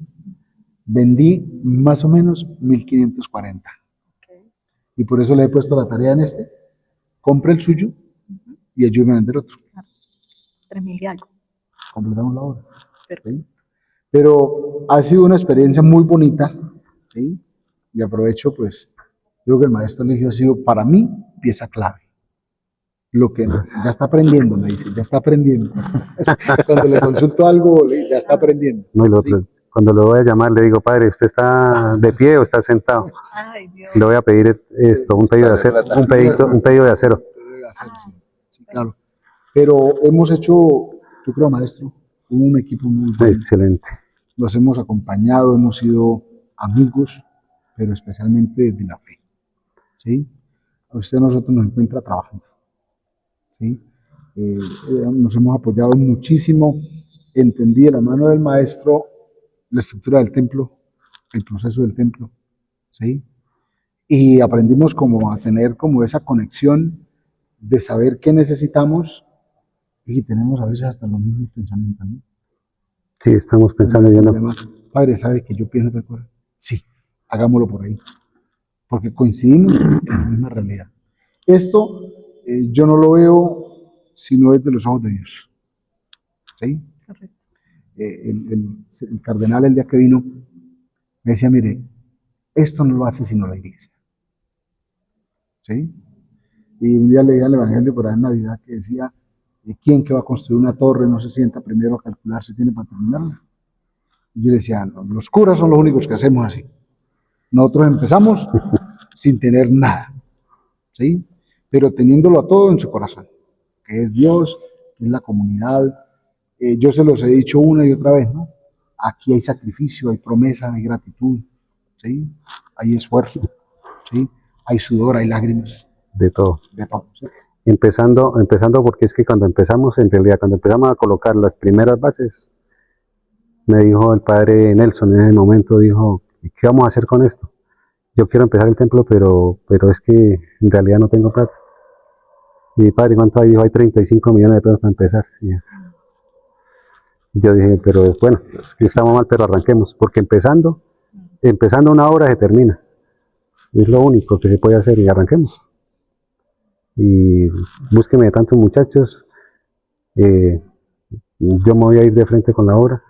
[SPEAKER 2] Vendí más o menos 1540.
[SPEAKER 1] Okay.
[SPEAKER 2] Y por eso le he puesto la tarea en este. Compre el suyo y ayúdeme a vender otro.
[SPEAKER 1] 3.000 y algo.
[SPEAKER 2] completamos la obra. ¿Sí? Pero ha sido una experiencia muy bonita, ¿sí? Y aprovecho, pues, creo que el maestro Eligio ha sido para mí pieza clave. Lo que ya está aprendiendo, me dice, ya está aprendiendo. Cuando le consulto algo, ya está aprendiendo.
[SPEAKER 3] No,
[SPEAKER 2] ¿sí?
[SPEAKER 3] cuando lo voy a llamar, le digo, padre, ¿usted está de pie o está sentado?
[SPEAKER 1] Ay, Dios.
[SPEAKER 3] Le voy a pedir esto, un pedido de acero, un pedido de acero.
[SPEAKER 2] Sí, claro. Pero hemos hecho, yo creo, maestro, un equipo muy bueno.
[SPEAKER 3] Excelente.
[SPEAKER 2] Los hemos acompañado, hemos sido amigos, pero especialmente de la fe. ¿Sí? A usted nosotros nos encuentra trabajando. ¿Sí? Nos hemos apoyado muchísimo. Entendí de la mano del maestro la estructura del templo, el proceso del templo. ¿Sí? Y aprendimos como a tener como esa conexión de saber qué necesitamos y tenemos a veces hasta los mismos pensamientos, ¿no?
[SPEAKER 3] Sí, estamos pensando ya no.
[SPEAKER 2] Padre, ¿sabe que yo pienso de acuerdo? Sí, hagámoslo por ahí, porque coincidimos en la misma realidad. Esto yo no lo veo sino desde los ojos de Dios. ¿Sí?
[SPEAKER 1] Correcto.
[SPEAKER 2] El cardenal el día que vino me decía, mire, esto no lo hace sino la iglesia. ¿Sí? Y un día leía el Evangelio por ahí en Navidad que decía, ¿quién que va a construir una torre no se sienta primero a calcular si tiene para terminarla? Y yo decía, no, los curas son los únicos que hacemos así. Nosotros empezamos sin tener nada, ¿sí? Pero teniéndolo a todo en su corazón, que es Dios, que es la comunidad. Yo se los he dicho una y otra vez, ¿no? Aquí hay sacrificio, hay promesa, hay gratitud, ¿sí? Hay esfuerzo, ¿sí? Hay sudor, hay lágrimas.
[SPEAKER 3] De todo.
[SPEAKER 2] De todo, ¿sí?
[SPEAKER 3] Empezando porque es que cuando empezamos, en realidad, cuando empezamos a colocar las primeras bases, me dijo el padre Nelson en ese momento, dijo, ¿qué vamos a hacer con esto? Yo quiero empezar el templo, pero es que en realidad no tengo plata. Y padre, ¿cuánto hay? Dijo, hay 35 millones de pesos para empezar. Y yo dije, pero bueno, es que estamos mal, pero arranquemos, porque empezando una obra se termina. Es lo único que se puede hacer y arranquemos. Y búsqueme de tantos muchachos, yo me voy a ir de frente con la obra,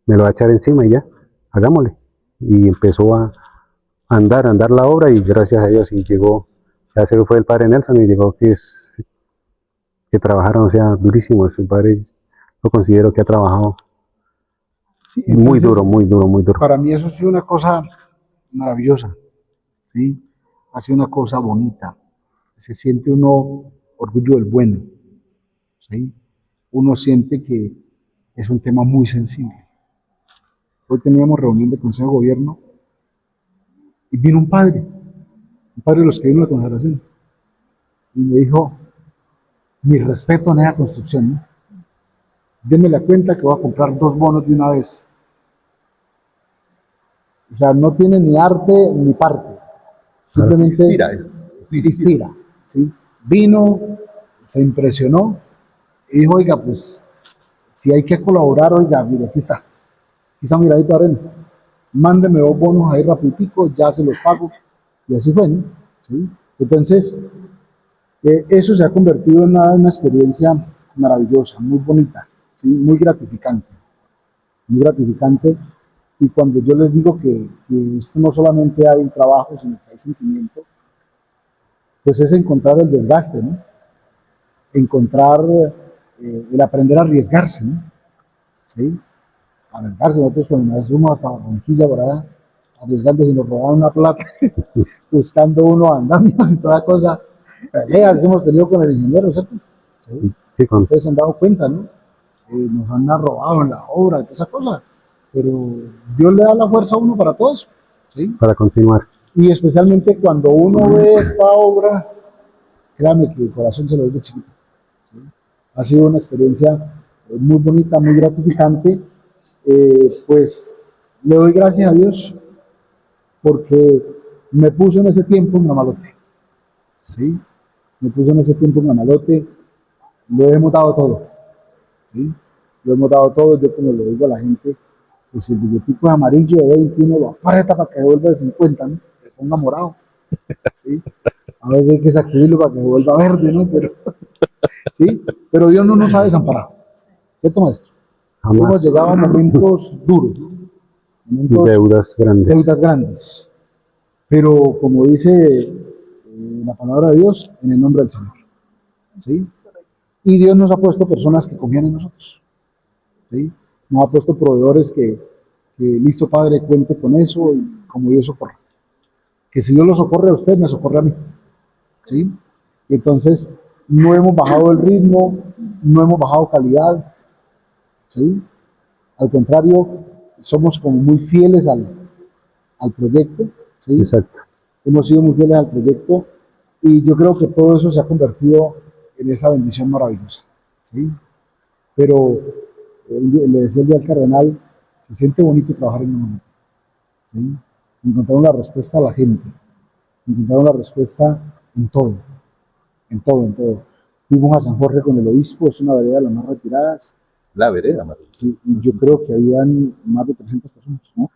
[SPEAKER 3] me lo voy a echar encima y ya, hagámosle. Y empezó a andar la obra y gracias a Dios y llegó, ya se fue el padre Nelson y llegó que trabajaron, o sea, durísimo. El padre lo considero que ha trabajado
[SPEAKER 2] Sí,
[SPEAKER 3] muy
[SPEAKER 2] entonces,
[SPEAKER 3] duro, muy duro, muy duro.
[SPEAKER 2] Para mí eso ha sido una cosa maravillosa, ¿sí? Ha sido una cosa bonita. Se siente uno orgullo del bueno, ¿sí? Uno siente que es un tema muy sensible. Hoy teníamos reunión de Consejo de Gobierno y vino un padre de los que vino a la consagración, y me dijo, mi respeto a esa construcción, ¿no? Denme la cuenta que voy a comprar 2 bonos de una vez. O sea, no tiene ni arte ni parte. Simplemente inspira, ¿sí? Vino, se impresionó y dijo, oiga, pues, si hay que colaborar, oiga, mire, aquí está un miradito de arena. Mándeme 2 bonos ahí rapidito, ya se los pago. Y así fue, ¿no? ¿Sí? Entonces, eso se ha convertido en una experiencia maravillosa, muy bonita, ¿sí? Muy gratificante. Muy gratificante. Y cuando yo les digo que esto no solamente hay trabajo, sino que hay sentimiento, pues es encontrar el desgaste, ¿no? Encontrar el aprender a arriesgarse, ¿no? ¿Sí? Arriesgarse. Nosotros cuando nos fuimos hasta Barranquilla, por allá, arriesgando y nos robaron una plata, buscando uno andamios y toda cosa. Peleas que hemos tenido con el ingeniero, ¿cierto? ¿Sí? Sí, ustedes se han dado cuenta, ¿no? Nos han robado en la obra, toda esa cosa. Pero Dios le da la fuerza a uno para todos, ¿sí?
[SPEAKER 3] Para continuar.
[SPEAKER 2] Y especialmente cuando uno ve esta obra, créame que el corazón se lo vuelve chiquito, ¿sí? Ha sido una experiencia muy bonita, muy gratificante. Pues le doy gracias a Dios porque me puso en ese tiempo en Mamalote, ¿sí? Me puso en ese tiempo en Mamalote, lo hemos dado todo, ¿sí? Lo hemos dado todo. Yo como le digo a la gente, pues el billetico es amarillo de 20, uno lo aprieta para que vuelva de 50, ¿no? Que ponga morado, ¿sí? A veces hay que sacudirlo para que vuelva verde, ¿no? Pero, ¿sí? Pero Dios no nos ha desamparado, ¿cierto, maestro?
[SPEAKER 3] jamás.
[SPEAKER 2] Hemos llegado a momentos duros, momentos
[SPEAKER 3] Deudas grandes.
[SPEAKER 2] grandes. Pero como dice la palabra de Dios, en el nombre del Señor. ¿Sí? Y Dios nos ha puesto personas que confían en nosotros. ¿Sí? Nos ha puesto proveedores que listo Padre, cuente con eso y como Dios socorre. Que si Dios lo socorre a usted, me socorre a mí. ¿Sí? Entonces, no hemos bajado el ritmo, no hemos bajado calidad. ¿Sí? Al contrario, somos como muy fieles al proyecto. ¿Sí?
[SPEAKER 3] Exacto.
[SPEAKER 2] Hemos sido muy fieles al proyecto y yo creo que todo eso se ha convertido en esa bendición maravillosa. ¿Sí? Pero le decía el día al cardenal, se siente bonito trabajar en un momento. ¿Sí? Encontrar una respuesta a la gente, encontrar una respuesta en todo, en todo, en todo. Fuimos a San Jorge con el obispo, es una vereda de las más retiradas.
[SPEAKER 4] La vereda, María.
[SPEAKER 2] Sí, y yo creo que habían más de 300 personas, ¿no?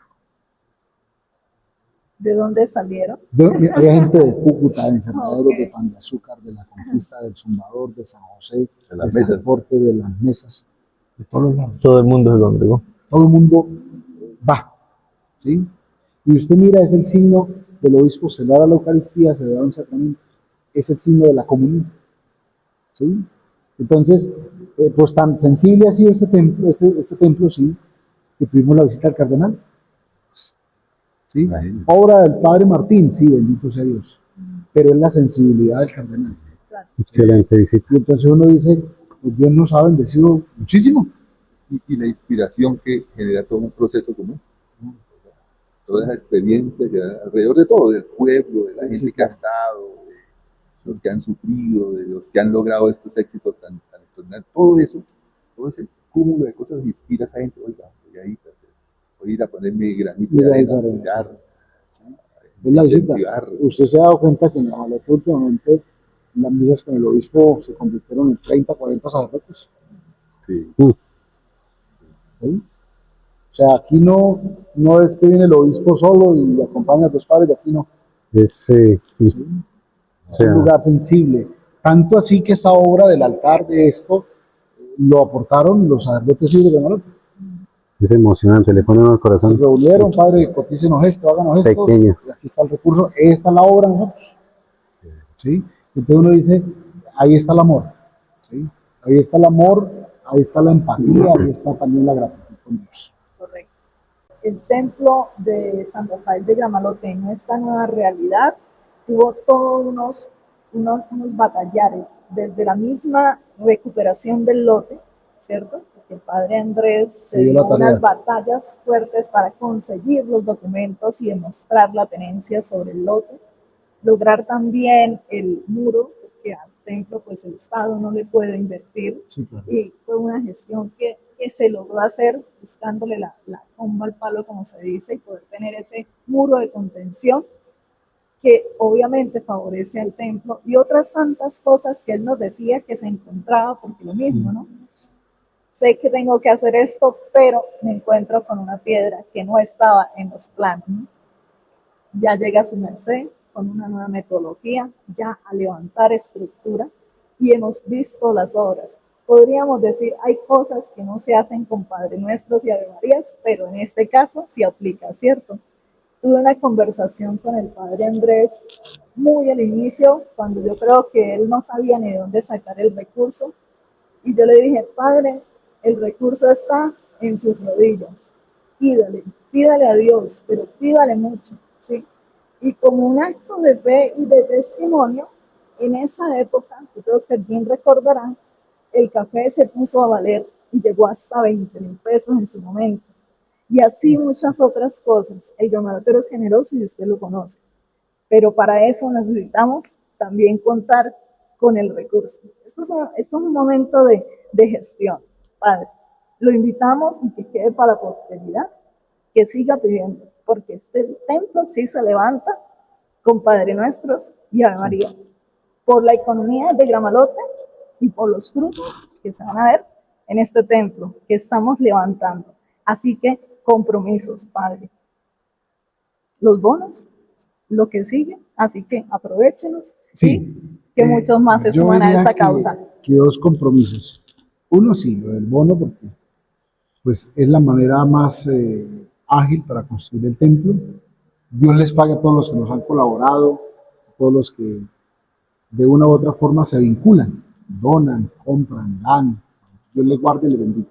[SPEAKER 1] ¿De dónde salieron?
[SPEAKER 2] Había gente de Cúcuta, de Encerraderos,
[SPEAKER 1] Ok.
[SPEAKER 2] de Pan de Azúcar, de la Conquista, del Zumbador, de San José,
[SPEAKER 4] De las
[SPEAKER 2] de San
[SPEAKER 4] mesas.
[SPEAKER 2] Forte, de las mesas, de todos los lados.
[SPEAKER 5] Todo el mundo se congregó.
[SPEAKER 2] Todo el mundo va, ¿sí? Y usted mira, es el signo del obispo celebra la Eucaristía, celebra un sacramento, es el signo de la comunión, ¿sí? Entonces, pues tan sensible ha sido este templo, sí, que tuvimos la visita al cardenal, ¿sí?
[SPEAKER 4] Imagínate.
[SPEAKER 2] Obra del padre Martín, sí, bendito sea Dios, pero es la sensibilidad del cardenal.
[SPEAKER 3] Excelente visita.
[SPEAKER 2] Y entonces uno dice, pues Dios nos ha bendecido muchísimo.
[SPEAKER 4] Y la inspiración que genera todo un proceso como este, ¿no? Toda esa experiencia que alrededor de todo, del pueblo, de la gente
[SPEAKER 2] Sí,
[SPEAKER 4] que ha
[SPEAKER 2] claro.
[SPEAKER 4] estado, de los que han sufrido, de los que han logrado estos éxitos tan extraordinarios, todo eso, todo ese cúmulo de cosas inspira a esa gente, oiga, voy a ir a poner mi granito de
[SPEAKER 2] Mira,
[SPEAKER 4] arena,
[SPEAKER 2] Edgar,
[SPEAKER 4] apoyar,
[SPEAKER 2] es la visita.
[SPEAKER 4] incentivar.
[SPEAKER 2] Usted se ha dado cuenta que en la maleta últimamente las misas con el obispo se convirtieron en 30, 40 sacerdotes.
[SPEAKER 4] Sí.
[SPEAKER 2] ¿Sí? O sea, aquí no es que viene el obispo solo y acompaña a los padres, de aquí no.
[SPEAKER 3] Es,
[SPEAKER 2] ¿Sí?
[SPEAKER 3] o
[SPEAKER 2] Es
[SPEAKER 3] sea,
[SPEAKER 2] un lugar sensible. Tanto así que esa obra del altar de esto lo aportaron los sacerdotes y de Guanajuato.
[SPEAKER 3] es emocionante, le pone uno al
[SPEAKER 2] Se
[SPEAKER 3] corazón
[SPEAKER 2] reunieron, padre, cotícenos esto, háganos esto,
[SPEAKER 3] pequeño.
[SPEAKER 2] y aquí está el recurso, esta es la obra de nosotros. ¿Sí? Entonces uno dice, ahí está el amor. ¿Sí? Ahí está el amor, ahí está la empatía, ahí está también la gratitud con Dios.
[SPEAKER 1] Correcto. El templo de San Rafael de Gramalote en esta nueva realidad tuvo todos unos batallares, desde la misma recuperación del lote, ¿cierto? Porque el padre Andrés se
[SPEAKER 2] dio
[SPEAKER 1] dio
[SPEAKER 2] la tarea.
[SPEAKER 1] unas batallas fuertes para conseguir los documentos y demostrar la tenencia sobre el lote, lograr también el muro, porque al templo pues el Estado no le puede invertir,
[SPEAKER 2] Sí, claro.
[SPEAKER 1] y fue una gestión que se logró hacer buscándole la comba al palo, como se dice, y poder tener ese muro de contención que obviamente favorece al templo y otras tantas cosas que él nos decía que se encontraba, porque lo mismo, ¿no? Sé que tengo que hacer esto, pero me encuentro con una piedra que no estaba en los planos, ¿no? Ya llega su merced con una nueva metodología, ya a levantar estructura y hemos visto las obras. Podríamos decir, hay cosas que no se hacen con Padre Nuestros y Ave Marías, pero en este caso sí aplica, ¿cierto? Tuve una conversación con el Padre Andrés muy al inicio, cuando yo creo que él no sabía ni de dónde sacar el recurso, y yo le dije, Padre, el recurso está en sus rodillas, pídale a Dios, pero pídale mucho, ¿sí? Y como un acto de fe y de testimonio, en esa época, yo creo que bien recordarán, el café se puso a valer y llegó hasta 20.000 pesos en su momento. Y así muchas otras cosas. El Gamalotero es generoso y usted lo conoce. Pero para eso necesitamos también contar con el recurso. Esto es un momento de gestión, Padre. Lo invitamos y que quede para la posteridad, que siga pidiendo, porque este templo sí se levanta con Padre Nuestros y Ave Marías, por la economía de Gramalote y por los frutos que se van a ver en este templo que estamos levantando. Así que compromisos, Padre. Los bonos, lo que sigue, así que aprovéchenos
[SPEAKER 2] Sí.
[SPEAKER 1] y que muchos más se
[SPEAKER 2] Yo
[SPEAKER 1] suman a
[SPEAKER 2] diría
[SPEAKER 1] esta causa.
[SPEAKER 2] que dos compromisos. Uno sí, lo del bono, porque pues es la manera más ágil para construir el templo. Dios les pague a todos los que nos han colaborado, a todos los que de una u otra forma se vinculan, donan, compran, dan. Dios les guarde y les bendiga.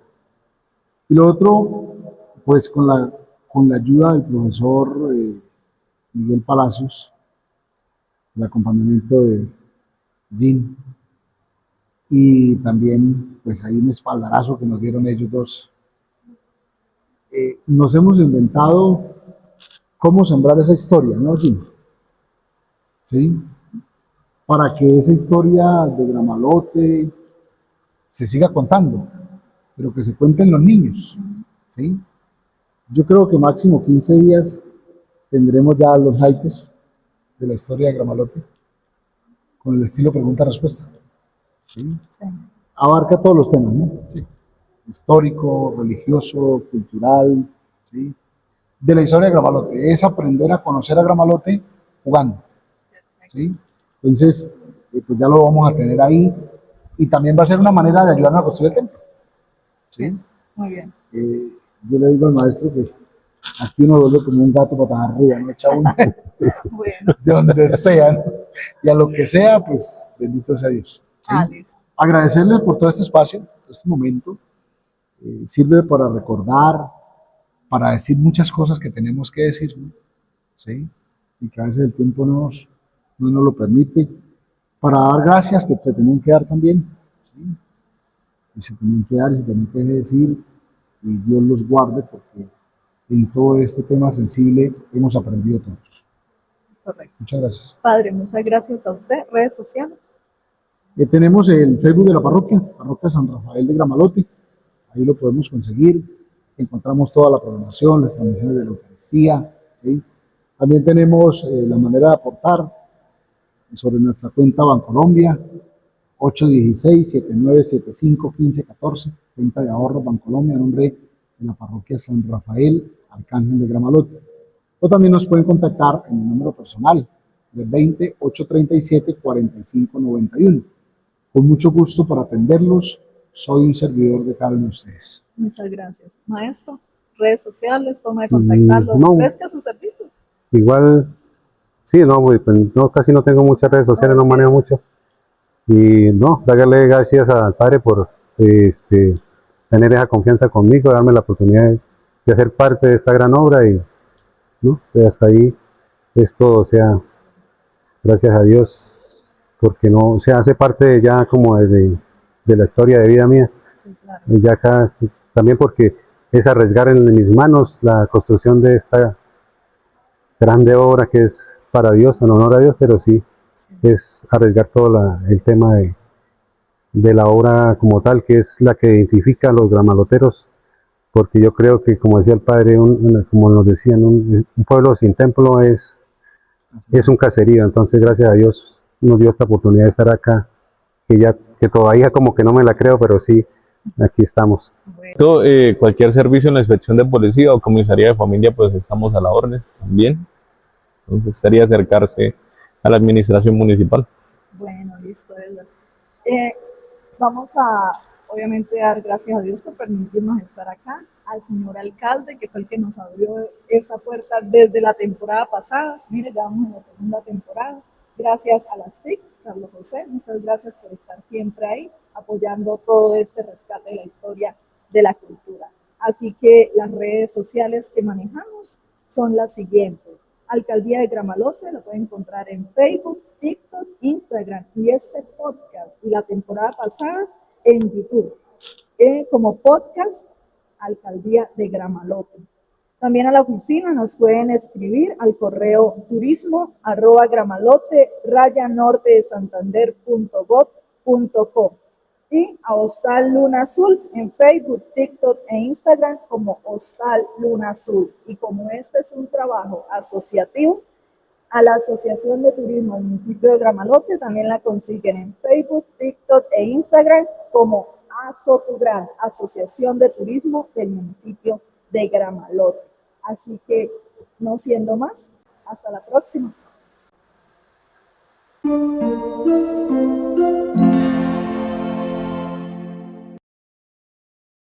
[SPEAKER 2] Y lo otro, pues con la ayuda del profesor Miguel Palacios, el acompañamiento de Jim, y también pues hay un espaldarazo que nos dieron ellos dos. Nos hemos inventado cómo sembrar esa historia, ¿no, Jim? ¿Sí? Para que esa historia de Gramalote se siga contando, pero que se cuenten los niños, ¿sí? Yo creo que máximo 15 días tendremos ya los naipes de la historia de Gramalote, con el estilo pregunta-respuesta. ¿Sí?
[SPEAKER 1] Sí.
[SPEAKER 2] Abarca todos los temas, ¿no? Sí. Histórico, religioso, cultural, ¿sí? De la historia de Gramalote. Es aprender a conocer a Gramalote jugando, ¿sí? Entonces, pues ya lo vamos a tener ahí. Y también va a ser una manera de ayudarnos a construir el templo. ¿Sí?
[SPEAKER 1] Muy bien.
[SPEAKER 2] Yo le digo al maestro que aquí uno vuelve como un gato patas arriba, no echa uno
[SPEAKER 1] Bueno.
[SPEAKER 2] de donde sea, ¿no? Y a lo que sea, pues bendito sea Dios. ¿Sí?
[SPEAKER 1] Listo.
[SPEAKER 2] Agradecerles por todo este espacio, por este momento. Sirve para recordar, para decir muchas cosas que tenemos que decir, ¿no? ¿Sí? Y que a veces el tiempo no nos lo permite, para dar gracias que se tenían que dar también, ¿sí? Y se tenían que dar y se tenían que decir, y Dios los guarde, porque en todo este tema sensible hemos aprendido todos.
[SPEAKER 1] Correcto.
[SPEAKER 2] Muchas gracias.
[SPEAKER 1] Padre, muchas gracias a usted. Redes sociales.
[SPEAKER 2] Tenemos el Facebook de la parroquia San Rafael de Gramalote, ahí lo podemos conseguir, encontramos toda la programación, las transmisiones de la Eucaristía, ¿sí? También tenemos la manera de aportar sobre nuestra cuenta Bancolombia, 816-7975-1514, cuenta de ahorro Bancolombia, a nombre de la parroquia San Rafael, Arcángel de Gramalote. O también nos pueden contactar en el número personal, del 20-837-4591. Con mucho gusto para atenderlos, soy un servidor de cada uno de ustedes.
[SPEAKER 1] Muchas gracias. Maestro, redes sociales, forma de contactarlo.
[SPEAKER 3] No.
[SPEAKER 1] ¿Ofrezca sus servicios?
[SPEAKER 3] Igual, sí, no, pues, no, casi no tengo muchas redes sociales, no manejo mucho. Y no, darle gracias al Padre por tener esa confianza conmigo, darme la oportunidad de hacer parte de esta gran obra y ¿no? Hasta ahí es todo, o sea, gracias a Dios, porque no, se hace parte ya como de la historia de vida mía.
[SPEAKER 1] Sí, claro.
[SPEAKER 3] Ya acá, también porque es arriesgar en mis manos la construcción de esta grande obra que es para Dios, en honor a Dios, pero sí, es arriesgar todo el tema de la obra como tal, que es la que identifica a los gramaloteros, porque yo creo que, como decía el Padre, como nos decían, un pueblo sin templo es un caserío. Entonces, gracias a Dios nos dio esta oportunidad de estar acá, que todavía como que no me la creo, pero sí, aquí estamos.
[SPEAKER 5] Cualquier servicio en la inspección de policía o comisaría de familia, pues estamos a la orden también. Entonces, sería acercarse a la administración municipal.
[SPEAKER 1] Bueno, listo, Edward. Vamos a, obviamente, dar gracias a Dios por permitirnos estar acá, al señor alcalde, que fue el que nos abrió esa puerta desde la temporada pasada. Mire, ya vamos en la segunda temporada. Gracias a las TICs, Carlos José, muchas gracias por estar siempre ahí, apoyando todo este rescate de la historia de la cultura. Así que las redes sociales que manejamos son las siguientes. Alcaldía de Gramalote, lo pueden encontrar en Facebook, TikTok, Instagram y este podcast y la temporada pasada en YouTube, como podcast Alcaldía de Gramalote. También a la oficina nos pueden escribir al correo turismo@gramalote-nortedesantander.gov.co y a Hostal Luna Azul en Facebook, TikTok e Instagram como Hostal Luna Azul. Y como este es un trabajo asociativo, a la Asociación de Turismo del municipio de Gramalote también la consiguen en Facebook, TikTok e Instagram como ASOTUGRAN, Asociación de Turismo del municipio de Gramalote. Así que, no siendo más, hasta la próxima.